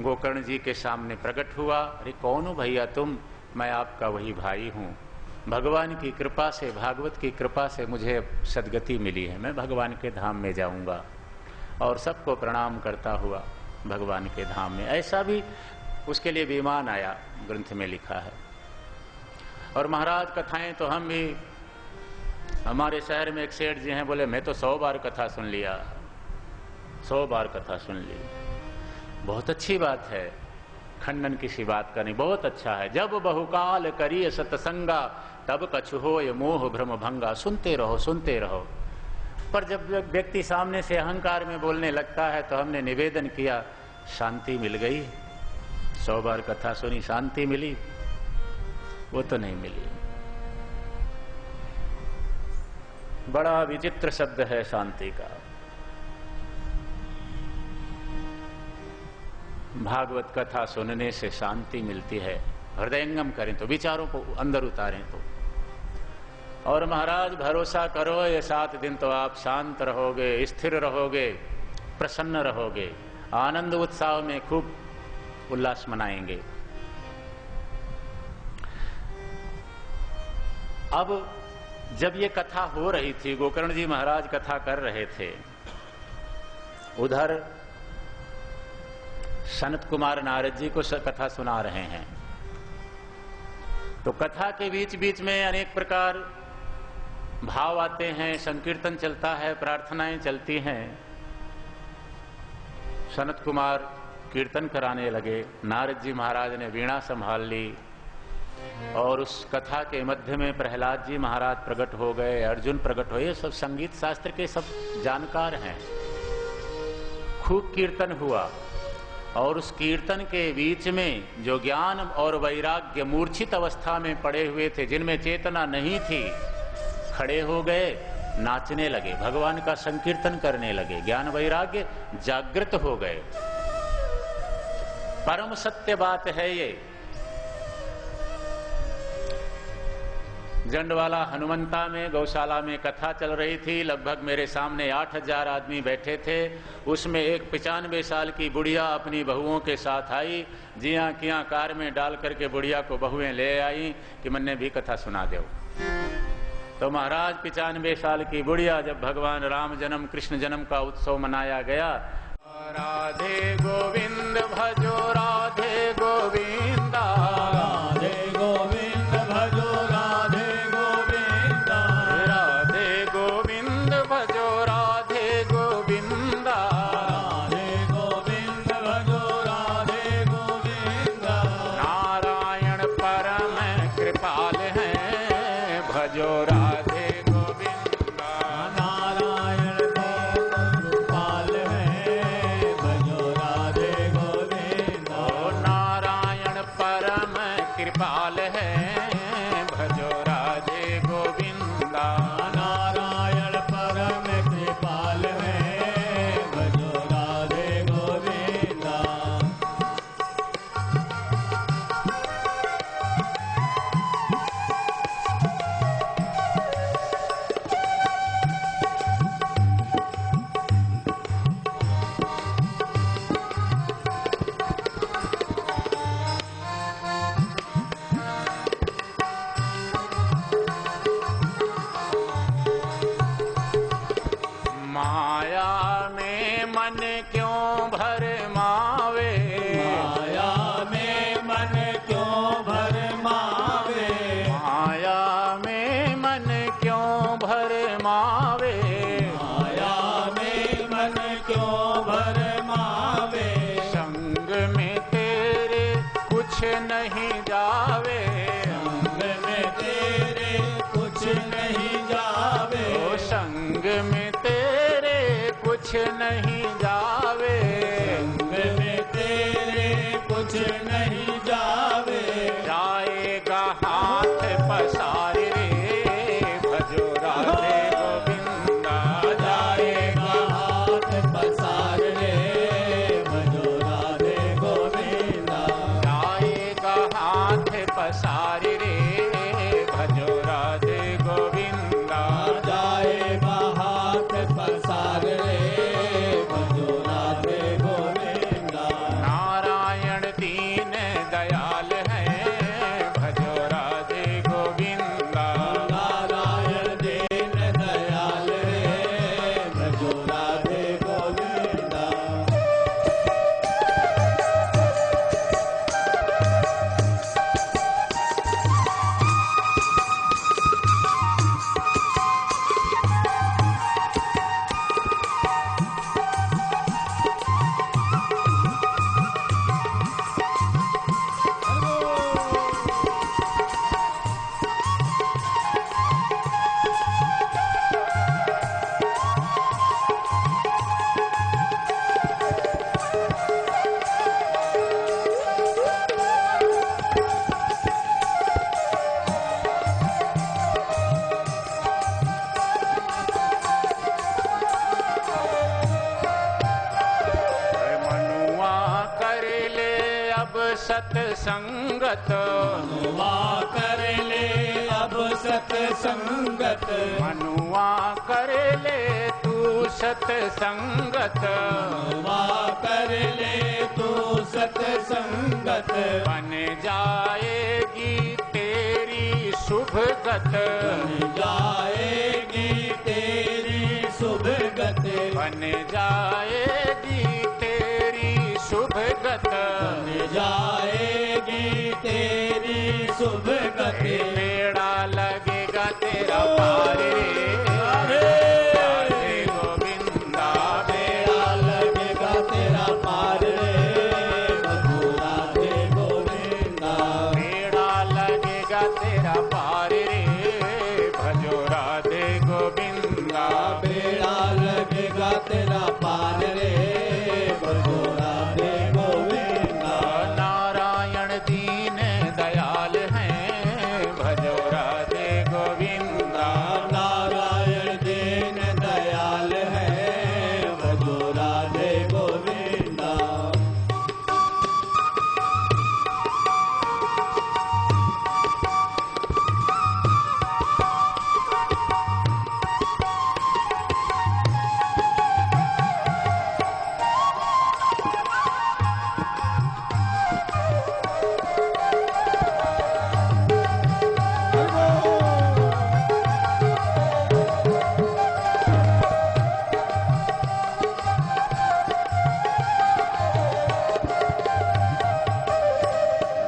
गोकर्ण जी के सामने प्रकट हुआ। अरे कौन हो भैया तुम? मैं आपका वही भाई हूँ। भगवान की कृपा से, भागवत की कृपा से मुझे सद्गति मिली है। मैं भगवान के धाम में जाऊंगा और सबको प्रणाम करता हुआ भगवान के धाम में। ऐसा भी उसके लिए विमान आया, ग्रंथ में लिखा है। और महाराज कथाएं तो हम भी, हमारे शहर में एक सेठ जी हैं, बोले मैं तो 100 बार कथा सुन लिया, 100 बार कथा सुन ली। बहुत अच्छी बात है, खंडन किसी बात का नहीं, बहुत अच्छा है। जब बहुकाल करिए सतसंगा, तब कछु होय मोह भ्रम भंगा। सुनते रहो, सुनते रहो। पर जब व्यक्ति सामने से अहंकार में बोलने लगता है तो हमने निवेदन किया, शांति मिल गई? 100 बार कथा सुनी, शांति मिली? वो तो नहीं मिली। बड़ा विचित्र शब्द है शांति का। भागवत कथा सुनने से शांति मिलती है। हृदयंगम करें तो, विचारों को अंदर उतारें तो। और महाराज भरोसा करो, ये 7 दिन तो आप शांत रहोगे, स्थिर रहोगे, प्रसन्न रहोगे, आनंद उत्साह में खूब उल्लास मनाएंगे। अब जब ये कथा हो रही थी, गोकर्ण जी महाराज कथा कर रहे थे, उधर सनत कुमार नारद जी को कथा सुना रहे हैं। तो कथा के बीच बीच में अनेक प्रकार भाव आते हैं, संकीर्तन चलता है, प्रार्थनाएं चलती हैं। सनत कुमार कीर्तन कराने लगे, नारद जी महाराज ने वीणा संभाल ली, और उस कथा के मध्य में प्रहलाद जी महाराज प्रकट हो गए, अर्जुन प्रकट हुए। ये सब संगीत शास्त्र के सब जानकार हैं। खूब कीर्तन हुआ, और उस कीर्तन के बीच में जो ज्ञान और वैराग्य मूर्छित अवस्था में पड़े हुए थे, जिनमें चेतना नहीं थी, खड़े हो गए, नाचने लगे, भगवान का संकीर्तन करने लगे। ज्ञान वैराग्य जागृत हो गए। परम सत्य बात है ये। जंडवाला हनुमंता में गौशाला में कथा चल रही थी। लगभग मेरे सामने 8000 आदमी बैठे थे। उसमें एक 95 साल की बुढ़िया अपनी बहुओं के साथ आई। जिया किया कार में डाल करके बुढ़िया को बहुएं ले आई कि मन्ने भी कथा सुना दो। तो महाराज 95 साल की बुढ़िया, जब भगवान राम जन्म कृष्ण जन्म का उत्सव मनाया गया, राधे गोविंद भजो राधे गोविंदा, राधे गोविंद भजो राधे गोविंदा, राधे गोविंद भजो राधे गोविंदा, राधे गोविंद भजो राधे गोविंदा। नारायण परम कृपाल हैं, भजो राधे गोविंदा, नारायण कृपाल हैं, भजो राधे गोविंदा। नारायण परम कृपाल हैं, भजो राधे गोविंदा, नारायण परम कृपाल हैं, भजो राधे गोविंदा। माया में मन क्यों भरमावे, माया में मन क्यों भरमावे, माया में मन क्यों भरमावे, माया में मन क्यों भरमावे। संग में तेरे कुछ नहीं जावे, संग में तेरे कुछ नहीं जावे, ओ संग में कुछ नहीं जावे, संग में तेरे कुछ नहीं जावे। जाएगा हाथ पसार रे, भजो राधे गोविंदा, जाएगा हाथ पसार रे, भजो राधे गोविंदा, जाएगा हाथ पसार रे, भजो राधे गोविंदा, जाएगा हाथ पसार रे। सत्संगत, मनुआ कर ले अब सत्संगत, मनुआ कर ले तू सत्संगत, मनुआ कर ले तू सत्संगत, बन जाएगी तेरी शुभ गत, बन जाएगी तेरी शुभ गत, बन जाएगी तेरी शुभ गत, बन जाएगी तेरी शुभ गत, बेड़ा लगेगा तेरा पार रे, राधे गोविंदा, बेड़ा लगेगा तेरा पार रे, प्रभु राधे गोविंदा, बेड़ा लगेगा तेरा पार रे, भजो राधे गोविंदा, बेड़ा लगेगा तेरा पार रे, प्रभु राधे गोविंदा, नारायण दीन दयाल हैं, भजो राधे गोविंदा, नारायण दीन दयाल है, भजो राधे गोविंदा,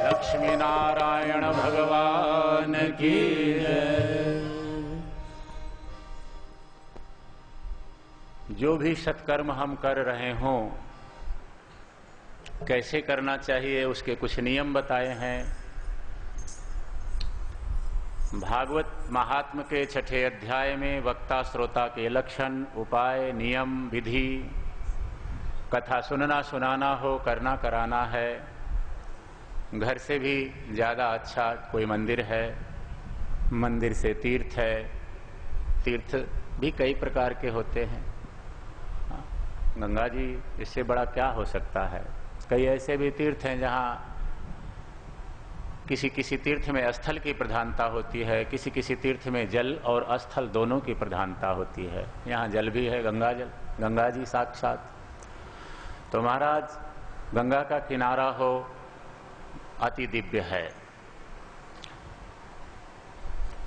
लक्ष्मी नारायण भगवान की जय। जो भी सत्कर्म हम कर रहे हों, कैसे करना चाहिए उसके कुछ नियम बताए हैं। भागवत महात्म के 6ठे अध्याय में वक्ता श्रोता के लक्षण, उपाय, नियम, विधि, कथा सुनना सुनाना हो, करना कराना है। घर से भी ज्यादा अच्छा कोई मंदिर है, मंदिर से तीर्थ है, तीर्थ भी कई प्रकार के होते हैं। गंगा जी इससे बड़ा क्या हो सकता है। कई ऐसे भी तीर्थ हैं जहाँ किसी किसी तीर्थ में स्थल की प्रधानता होती है, किसी किसी तीर्थ में जल और स्थल दोनों की प्रधानता होती है। यहाँ जल भी है, गंगा जल, गंगा जी साक्षात। तो महाराज गंगा का किनारा हो, अति दिव्य है।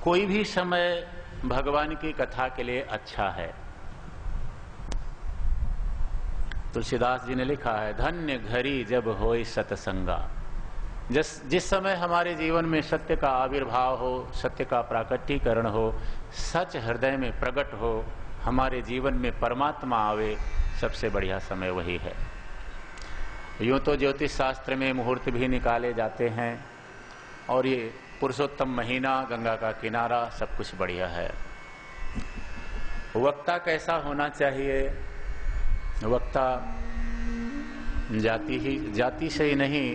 कोई भी समय भगवान की कथा के लिए अच्छा है। तुलसीदास जी ने लिखा है, धन्य घड़ी जब होय सतसंगा। जिस समय हमारे जीवन में सत्य का आविर्भाव हो, सत्य का प्राकटीकरण हो, सच हृदय में प्रकट हो, हमारे जीवन में परमात्मा आवे, सबसे बढ़िया समय वही है। यूं तो ज्योतिष शास्त्र में मुहूर्त भी निकाले जाते हैं, और ये पुरुषोत्तम महीना, गंगा का किनारा, सब कुछ बढ़िया है। वक्ता कैसा होना चाहिए? वक्ता जाति से ही नहीं,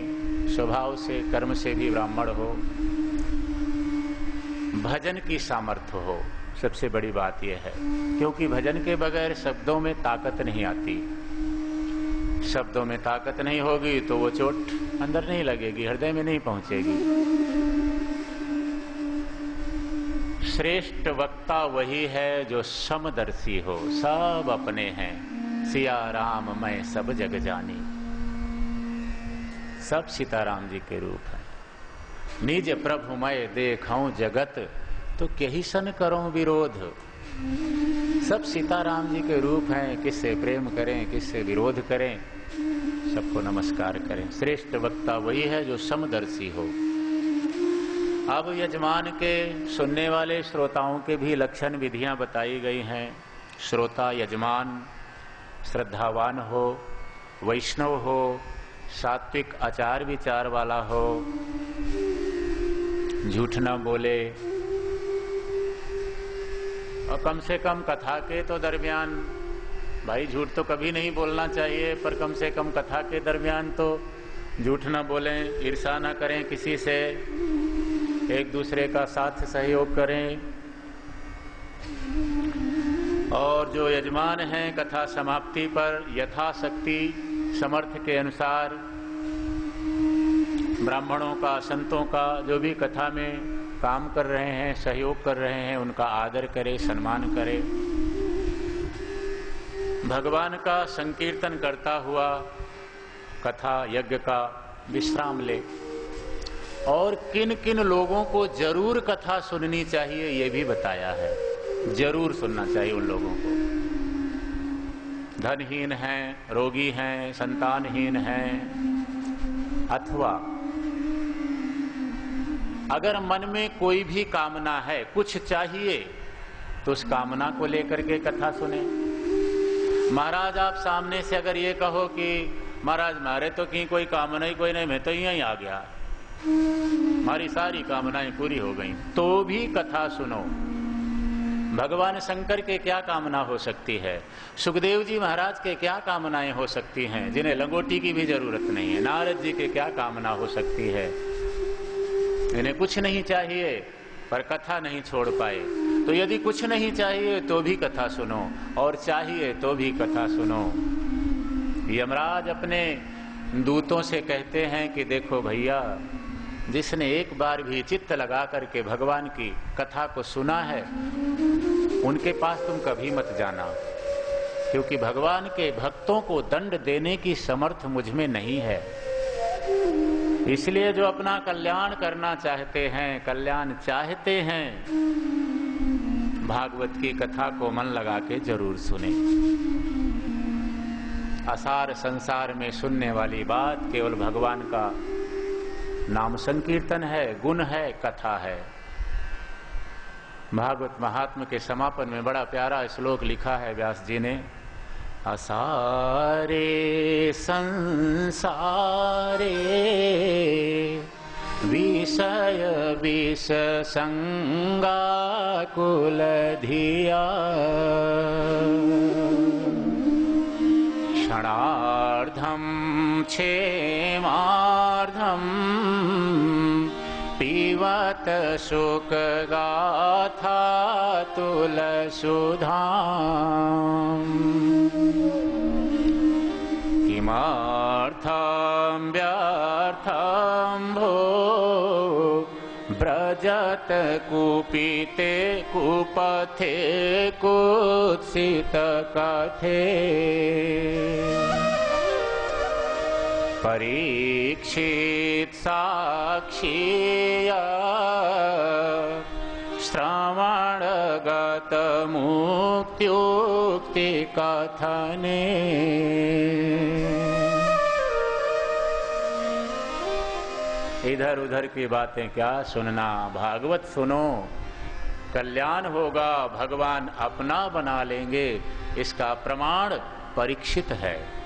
स्वभाव से, कर्म से भी ब्राह्मण हो, भजन की सामर्थ्य हो, सबसे बड़ी बात यह है। क्योंकि भजन के बगैर शब्दों में ताकत नहीं आती। शब्दों में ताकत नहीं होगी तो वो चोट अंदर नहीं लगेगी, हृदय में नहीं पहुंचेगी। श्रेष्ठ वक्ता वही है जो समदर्शी हो, सब अपने हैं, सिया राम मैं सब जग जानी। सब सीताराम जी के रूप हैं। निज प्रभु मैं देखऊं जगत, तो कहीं सन करो विरोध। सब सीताराम जी के रूप हैं, किससे प्रेम करें, किससे विरोध करें, सबको नमस्कार करें। श्रेष्ठ वक्ता वही है जो समदर्शी हो। अब यजमान के सुनने वाले श्रोताओं के भी लक्षण, विधियां बताई गई हैं। श्रोता यजमान श्रद्धावान हो, वैष्णव हो, सात्विक आचार विचार वाला हो, झूठ न बोले, और कम से कम कथा के तो दरमियान, भाई झूठ तो कभी नहीं बोलना चाहिए, पर कम से कम कथा के दरमियान तो झूठ न बोलें, ईर्ष्या न करें किसी से, एक दूसरे का साथ सहयोग करें। और जो यजमान हैं कथा समाप्ति पर यथाशक्ति समर्थ के अनुसार ब्राह्मणों का, संतों का, जो भी कथा में काम कर रहे हैं, सहयोग कर रहे हैं, उनका आदर करे, सम्मान करे। भगवान का संकीर्तन करता हुआ कथा यज्ञ का विश्राम ले। और किन किन लोगों को जरूर कथा सुननी चाहिए ये भी बताया है। जरूर सुनना चाहिए उन लोगों को। धनहीन हैं, रोगी हैं, संतानहीन हैं, अथवा अगर मन में कोई भी कामना है, कुछ चाहिए, तो उस कामना को लेकर के कथा सुने। महाराज आप सामने से अगर ये कहो कि महाराज मारे तो की कोई कामना ही कोई नहीं, मैं तो यहीं आ गया, हमारी सारी कामनाएं पूरी हो गई, तो भी कथा सुनो। भगवान शंकर के क्या कामना हो सकती है, सुखदेव जी महाराज के क्या कामनाएं हो सकती हैं, जिन्हें लंगोटी की भी जरूरत नहीं है। नारद जी के क्या कामना हो सकती है, इन्हें कुछ नहीं चाहिए पर कथा नहीं छोड़ पाए। तो यदि कुछ नहीं चाहिए तो भी कथा सुनो, और चाहिए तो भी कथा सुनो। यमराज अपने दूतों से कहते हैं कि देखो भैया, जिसने एक बार भी चित्त लगा करके भगवान की कथा को सुना है, उनके पास तुम कभी मत जाना, क्योंकि भगवान के भक्तों को दंड देने की समर्थ मुझ में नहीं है। इसलिए जो अपना कल्याण करना चाहते हैं, कल्याण चाहते हैं, भागवत की कथा को मन लगा के जरूर सुने। असार संसार में सुनने वाली बात केवल भगवान का नाम संकीर्तन है, गुण है, कथा है। भागवत महात्म के समापन में बड़ा प्यारा श्लोक लिखा है व्यास जी ने। असारे संसारे विषय विष संगा कुल धिया क्षणार्धम क्षेमार्धम पीवत शुक गाथा तुलसुधाम किमर्थं व्यर्थं भो व्रजत कुपिते कुपथे कुत्सित कथे परीक्षित साक्षीय श्रवणगत मुक्त्युक्ति कथने। इधर उधर की बातें क्या सुनना, भागवत सुनो, कल्याण होगा, भगवान अपना बना लेंगे, इसका प्रमाण परीक्षित है।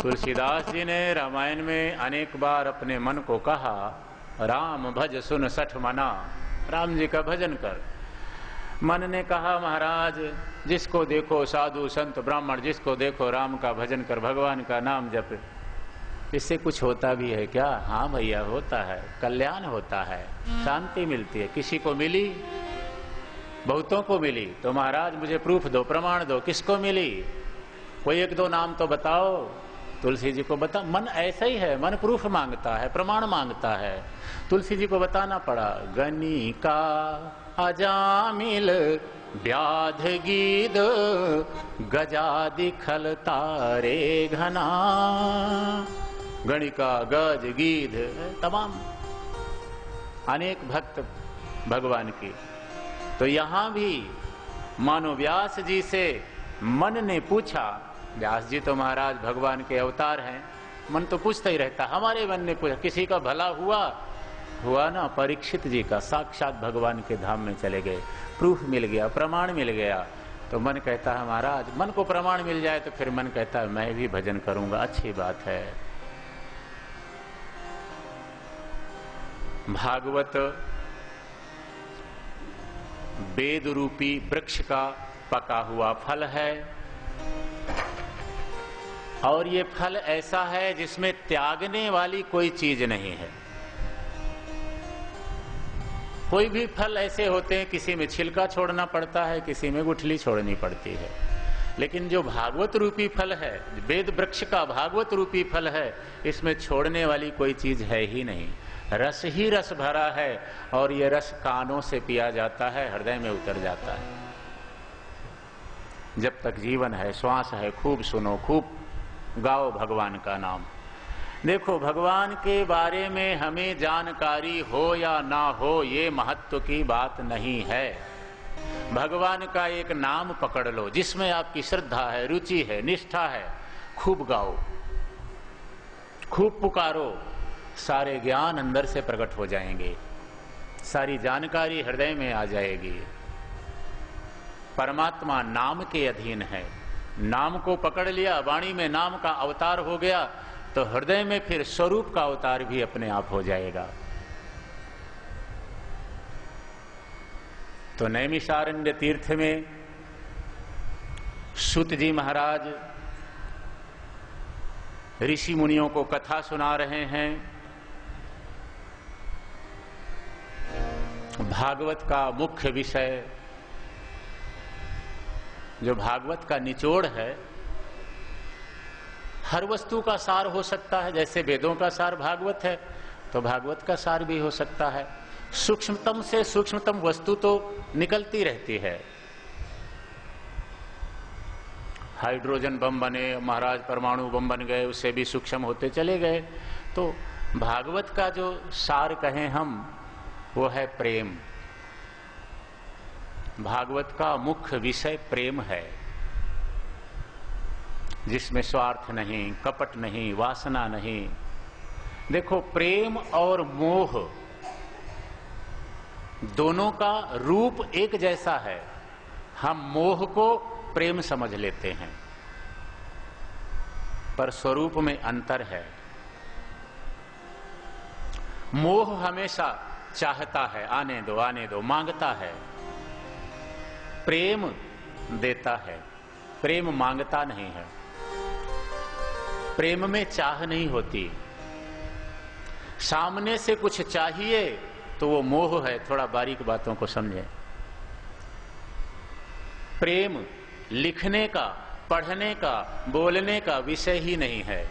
तुलसीदास जी ने रामायण में अनेक बार अपने मन को कहा, राम भज सुन सठ मना, राम जी का भजन कर। मन ने कहा महाराज जिसको देखो साधु संत ब्राह्मण, जिसको देखो राम का भजन कर, भगवान का नाम जप, इससे कुछ होता भी है क्या? हाँ भैया होता है, कल्याण होता है, शांति मिलती है। किसी को मिली, बहुतों को मिली, तो महाराज मुझे प्रूफ दो, प्रमाण दो, किसको मिली? कोई एक दो नाम तो बताओ। तुलसी जी को बता, मन ऐसा ही है, मन प्रूफ मांगता है, प्रमाण मांगता है। तुलसी जी को बताना पड़ा, गणिका अजामिल व्याध गीद गजादि खल तारे घना। गणिका, गज, गीध, तमाम अनेक भक्त भगवान की। तो यहां भी मानो व्यास जी से मन ने पूछा, व्यास जी तो महाराज भगवान के अवतार हैं, मन तो पूछता ही रहता, हमारे मन ने पूछा, किसी का भला हुआ ना? परीक्षित जी का, साक्षात भगवान के धाम में चले गए, प्रूफ मिल गया, प्रमाण मिल गया। तो मन कहता है महाराज, मन को प्रमाण मिल जाए तो फिर मन कहता है मैं भी भजन करूंगा, अच्छी बात है। भागवत वेद रूपी वृक्ष का पका हुआ फल है, और ये फल ऐसा है जिसमें त्यागने वाली कोई चीज नहीं है। कोई भी फल ऐसे होते हैं, किसी में छिलका छोड़ना पड़ता है, किसी में गुठली छोड़नी पड़ती है। लेकिन जो भागवत रूपी फल है, वेद वृक्ष का भागवत रूपी फल है, इसमें छोड़ने वाली कोई चीज है ही नहीं। रस ही रस भरा है और ये रस कानों से पिया जाता है, हृदय में उतर जाता है। जब तक जीवन है, श्वास है, खूब सुनो, खूब गाओ भगवान का नाम। देखो, भगवान के बारे में हमें जानकारी हो या ना हो, ये महत्व की बात नहीं है। भगवान का एक नाम पकड़ लो जिसमें आपकी श्रद्धा है, रुचि है, निष्ठा है, खूब गाओ, खूब पुकारो, सारे ज्ञान अंदर से प्रकट हो जाएंगे, सारी जानकारी हृदय में आ जाएगी। परमात्मा नाम के अधीन है। नाम को पकड़ लिया, वाणी में नाम का अवतार हो गया, तो हृदय में फिर स्वरूप का अवतार भी अपने आप हो जाएगा। तो नैमिषारण्य तीर्थ में सूत जी महाराज ऋषि मुनियों को कथा सुना रहे हैं। भागवत का मुख्य विषय, जो भागवत का निचोड़ है, हर वस्तु का सार हो सकता है। जैसे वेदों का सार भागवत है, तो भागवत का सार भी हो सकता है। सूक्ष्मतम से सूक्ष्मतम वस्तु तो निकलती रहती है। हाइड्रोजन बम बने, महाराज परमाणु बम बन गए, उससे भी सूक्ष्म होते चले गए। तो भागवत का जो सार कहें हम, वो है प्रेम। भागवत का मुख्य विषय प्रेम है, जिसमें स्वार्थ नहीं, कपट नहीं, वासना नहीं। देखो, प्रेम और मोह दोनों का रूप एक जैसा है। हम मोह को प्रेम समझ लेते हैं, पर स्वरूप में अंतर है। मोह हमेशा चाहता है, आने दो आने दो, मांगता है। प्रेम देता है, प्रेम मांगता नहीं है। प्रेम में चाह नहीं होती। सामने से कुछ चाहिए तो वो मोह है। थोड़ा बारीक बातों को समझें। प्रेम लिखने का, पढ़ने का, बोलने का विषय ही नहीं है।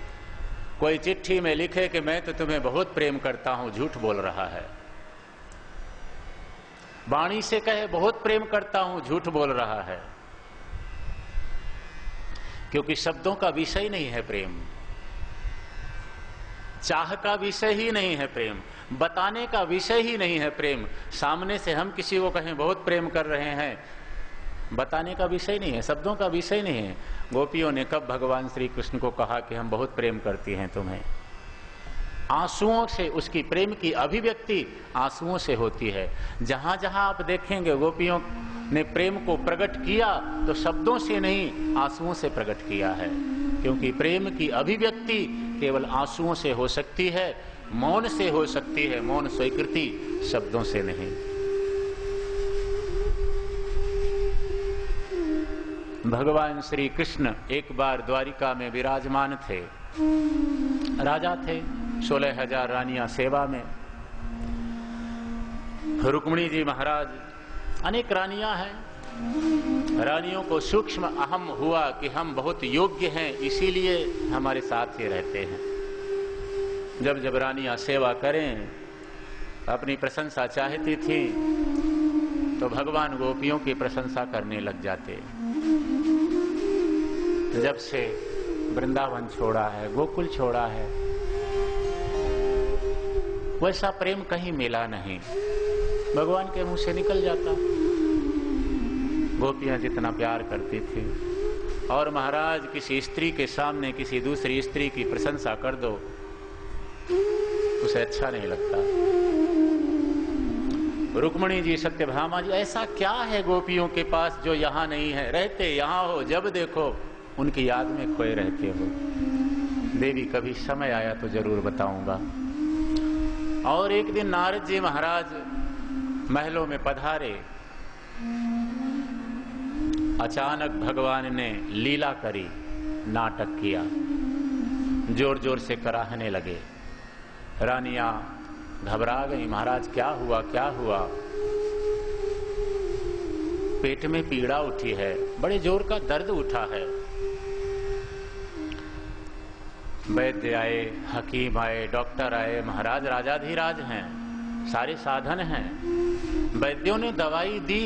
कोई चिट्ठी में लिखे कि मैं तो तुम्हें बहुत प्रेम करता हूं, झूठ बोल रहा है। वाणी से कहे बहुत प्रेम करता हूं, झूठ बोल रहा है। क्योंकि शब्दों का विषय नहीं है प्रेम, चाह का विषय ही नहीं है प्रेम, बताने का विषय ही नहीं है प्रेम। सामने से हम किसी को कहें बहुत प्रेम कर रहे हैं, बताने का विषय नहीं है, शब्दों का विषय नहीं है। गोपियों ने कब भगवान श्री कृष्ण को कहा कि हम बहुत प्रेम करती हैं तुम्हें? आंसुओं से उसकी प्रेम की अभिव्यक्ति आंसुओं से होती है। जहां जहां आप देखेंगे गोपियों ने प्रेम को प्रकट किया तो शब्दों से नहीं, आंसुओं से प्रकट किया है। क्योंकि प्रेम की अभिव्यक्ति केवल आंसुओं से हो सकती है, मौन से हो सकती है, मौन स्वीकृति, शब्दों से नहीं। भगवान श्री कृष्ण एक बार द्वारिका में विराजमान थे। राजा थे, 16,000 रानियां सेवा में। रुक्मिणी जी महाराज, अनेक रानियां हैं। रानियों को सूक्ष्म अहम हुआ कि हम बहुत योग्य हैं, इसीलिए हमारे साथ ही रहते हैं। जब जब रानियां सेवा करें, अपनी प्रशंसा चाहती थी, तो भगवान गोपियों की प्रशंसा करने लग जाते। जब से वृंदावन छोड़ा है, गोकुल छोड़ा है, वैसा प्रेम कहीं मिला नहीं। भगवान के मुंह से निकल जाता। गोपियां जितना प्यार करती थी, और महाराज किसी स्त्री के सामने किसी दूसरी स्त्री की प्रशंसा कर दो, उसे अच्छा नहीं लगता। रुक्मिणी जी, सत्यभामा जी, ऐसा क्या है गोपियों के पास जो यहाँ नहीं है? रहते यहाँ हो, जब देखो उनकी याद में खोए रहते हो। देवी, कभी समय आया तो जरूर बताऊंगा। और एक दिन नारद जी महाराज महलों में पधारे। अचानक भगवान ने लीला करी, नाटक किया, जोर जोर से कराहने लगे। रानियां घबरा गई, महाराज क्या हुआ क्या हुआ? पेट में पीड़ा उठी है, बड़े जोर का दर्द उठा है। वैद्य आए, हकीम आए, डॉक्टर आए, महाराज राजाधिराज हैं, सारे साधन हैं। वैद्यों ने दवाई दी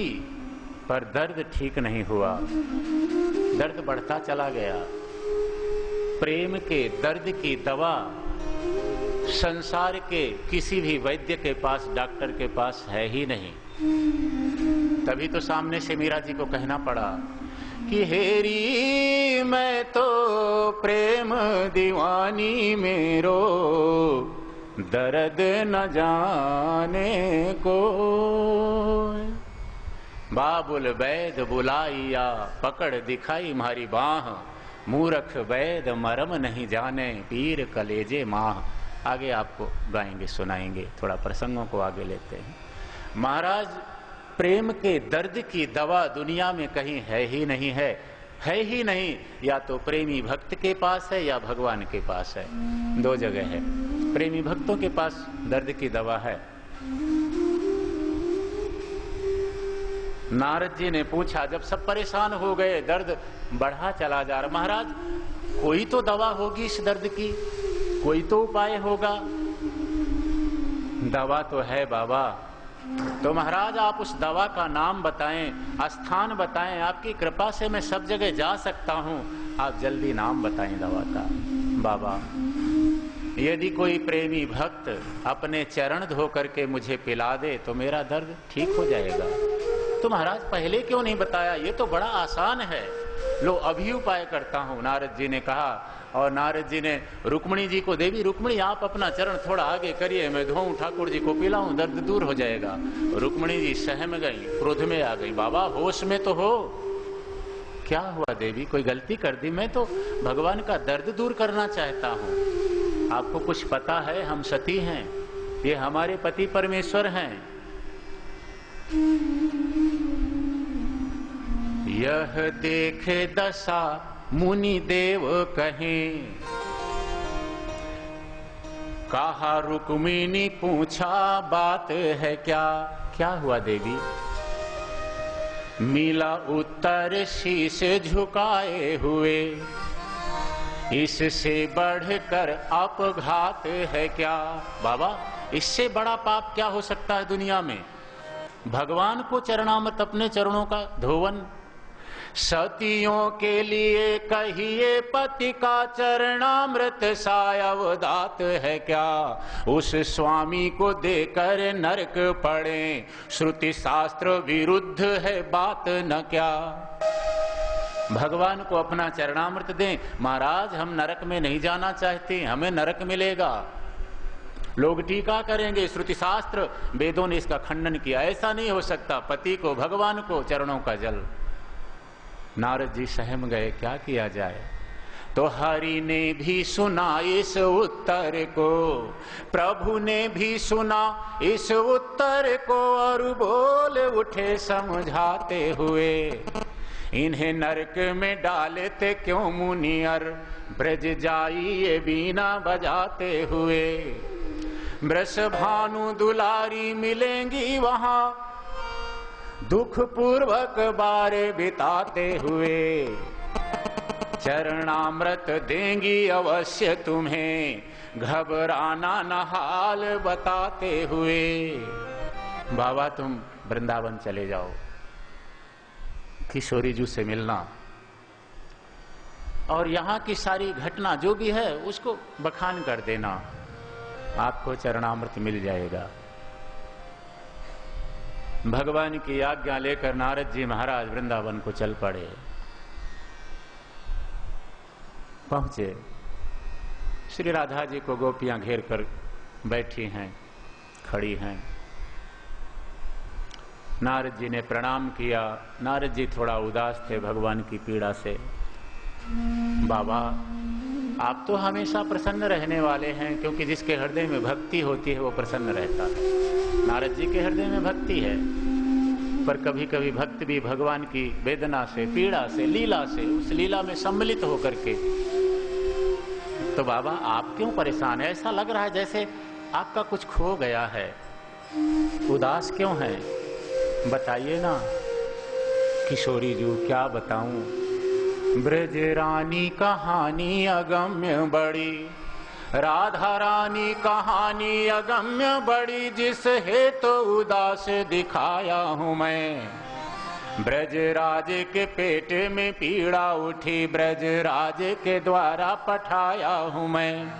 पर दर्द ठीक नहीं हुआ, दर्द बढ़ता चला गया। प्रेम के दर्द की दवा संसार के किसी भी वैद्य के पास, डॉक्टर के पास है ही नहीं। तभी तो सामने से मीरा जी को कहना पड़ा कि हेरी मैं तो प्रेम दीवानी मेरो, दर्द न जाने को। बाबुल वैद बुलाइया, पकड़ दिखाई मारी बाह, मूर्ख वैद मरम नहीं जाने, पीर कलेजे माह। आगे आपको गाएंगे, सुनाएंगे, थोड़ा प्रसंगों को आगे लेते हैं। महाराज, प्रेम के दर्द की दवा दुनिया में कहीं है ही नहीं, है ही नहीं। या तो प्रेमी भक्त के पास है या भगवान के पास है, दो जगह है। प्रेमी भक्तों के पास दर्द की दवा है। नारद जी ने पूछा, जब सब परेशान हो गए, दर्द बढ़ा चला जा रहा, महाराज कोई तो दवा होगी इस दर्द की, कोई तो उपाय होगा। दवा तो है बाबा, तो महाराज आप उस दवा का नाम बताएं, स्थान बताएं, आपकी कृपा से मैं सब जगह जा सकता हूं, आप जल्दी नाम बताएं दवा का। बाबा, यदि कोई प्रेमी भक्त अपने चरण धो करके मुझे पिला दे तो मेरा दर्द ठीक हो जाएगा। तो महाराज पहले क्यों नहीं बताया, ये तो बड़ा आसान है, लो अभी उपाय करता हूं। नारद जी ने कहा, और नारद जी ने रुक्मिणी जी को, देवी रुक्मिणी आप अपना चरण थोड़ा आगे करिए, मैं धोऊं, ठाकुर जी को पिलाऊं, दर्द दूर हो जाएगा। रुक्मिणी जी सहम गई, क्रोध में आ गई, बाबा होश में तो हो। क्या हुआ देवी, कोई गलती कर दी? मैं तो भगवान का दर्द दूर करना चाहता हूं। आपको कुछ पता है, हम सती हैं, ये हमारे पति परमेश्वर हैं। यह देख दशा मुनि देव कहें, कहा रुक्मिणी पूछा बात है क्या? क्या हुआ देवी? मिला उत्तर शीश झुकाए हुए, इससे बढ़कर अपघात है क्या? बाबा, इससे बड़ा पाप क्या हो सकता है दुनिया में? भगवान को चरणामृत, अपने चरणों का धोवन। सतियों के लिए कहिए पति का चरणामृत सायवदात है क्या? उस स्वामी को देकर नरक पड़े, श्रुति शास्त्र विरुद्ध है बात न क्या? भगवान को अपना चरणामृत दें। महाराज हम नरक में नहीं जाना चाहते, हमें नरक मिलेगा। लोग टीका करेंगे, श्रुति शास्त्र वेदों ने इसका खंडन किया, ऐसा नहीं हो सकता। पति को, भगवान को चरणों का जल। नारद जी सहम गए, क्या किया जाए? तो हरि ने भी सुना इस उत्तर को, प्रभु ने भी सुना इस उत्तर को, और बोल उठे समझाते हुए, इन्हें नरक में डालते क्यों मुनियर, ब्रज जाइए बीना बजाते हुए। वृष भानु दुलारी मिलेंगी वहां, दुख पूर्वक बारे बिताते हुए, चरणामृत देंगी अवश्य तुम्हें, घबराना न हाल बताते हुए। बाबा तुम वृंदावन चले जाओ, किशोरी जी से मिलना, और यहाँ की सारी घटना जो भी है उसको बखान कर देना, आपको चरणामृत मिल जाएगा। भगवान की आज्ञा लेकर नारद जी महाराज वृंदावन को चल पड़े। पहुंचे, श्री राधा जी को गोपियां घेर कर बैठी हैं, खड़ी हैं। नारद जी ने प्रणाम किया। नारद जी थोड़ा उदास थे भगवान की पीड़ा से। बाबा आप तो हमेशा प्रसन्न रहने वाले हैं, क्योंकि जिसके हृदय में भक्ति होती है वो प्रसन्न रहता है। नारद जी के हृदय में भक्ति है, पर कभी कभी भक्त भी भगवान की वेदना से, पीड़ा से, लीला से, उस लीला में सम्मिलित होकर के। तो बाबा आप क्यों परेशान है? ऐसा लग रहा है जैसे आपका कुछ खो गया है, उदास क्यों है? बताइए ना। किशोरी जी क्या बताऊं, ब्रज रानी कहानी अगम्य बड़ी, राधा रानी कहानी अगम्य बड़ी, जिस हेतु उदास दिखाया हूं मैं। ब्रज राज के पेट में पीड़ा उठी, ब्रज राज के द्वारा पठाया हूं मैं।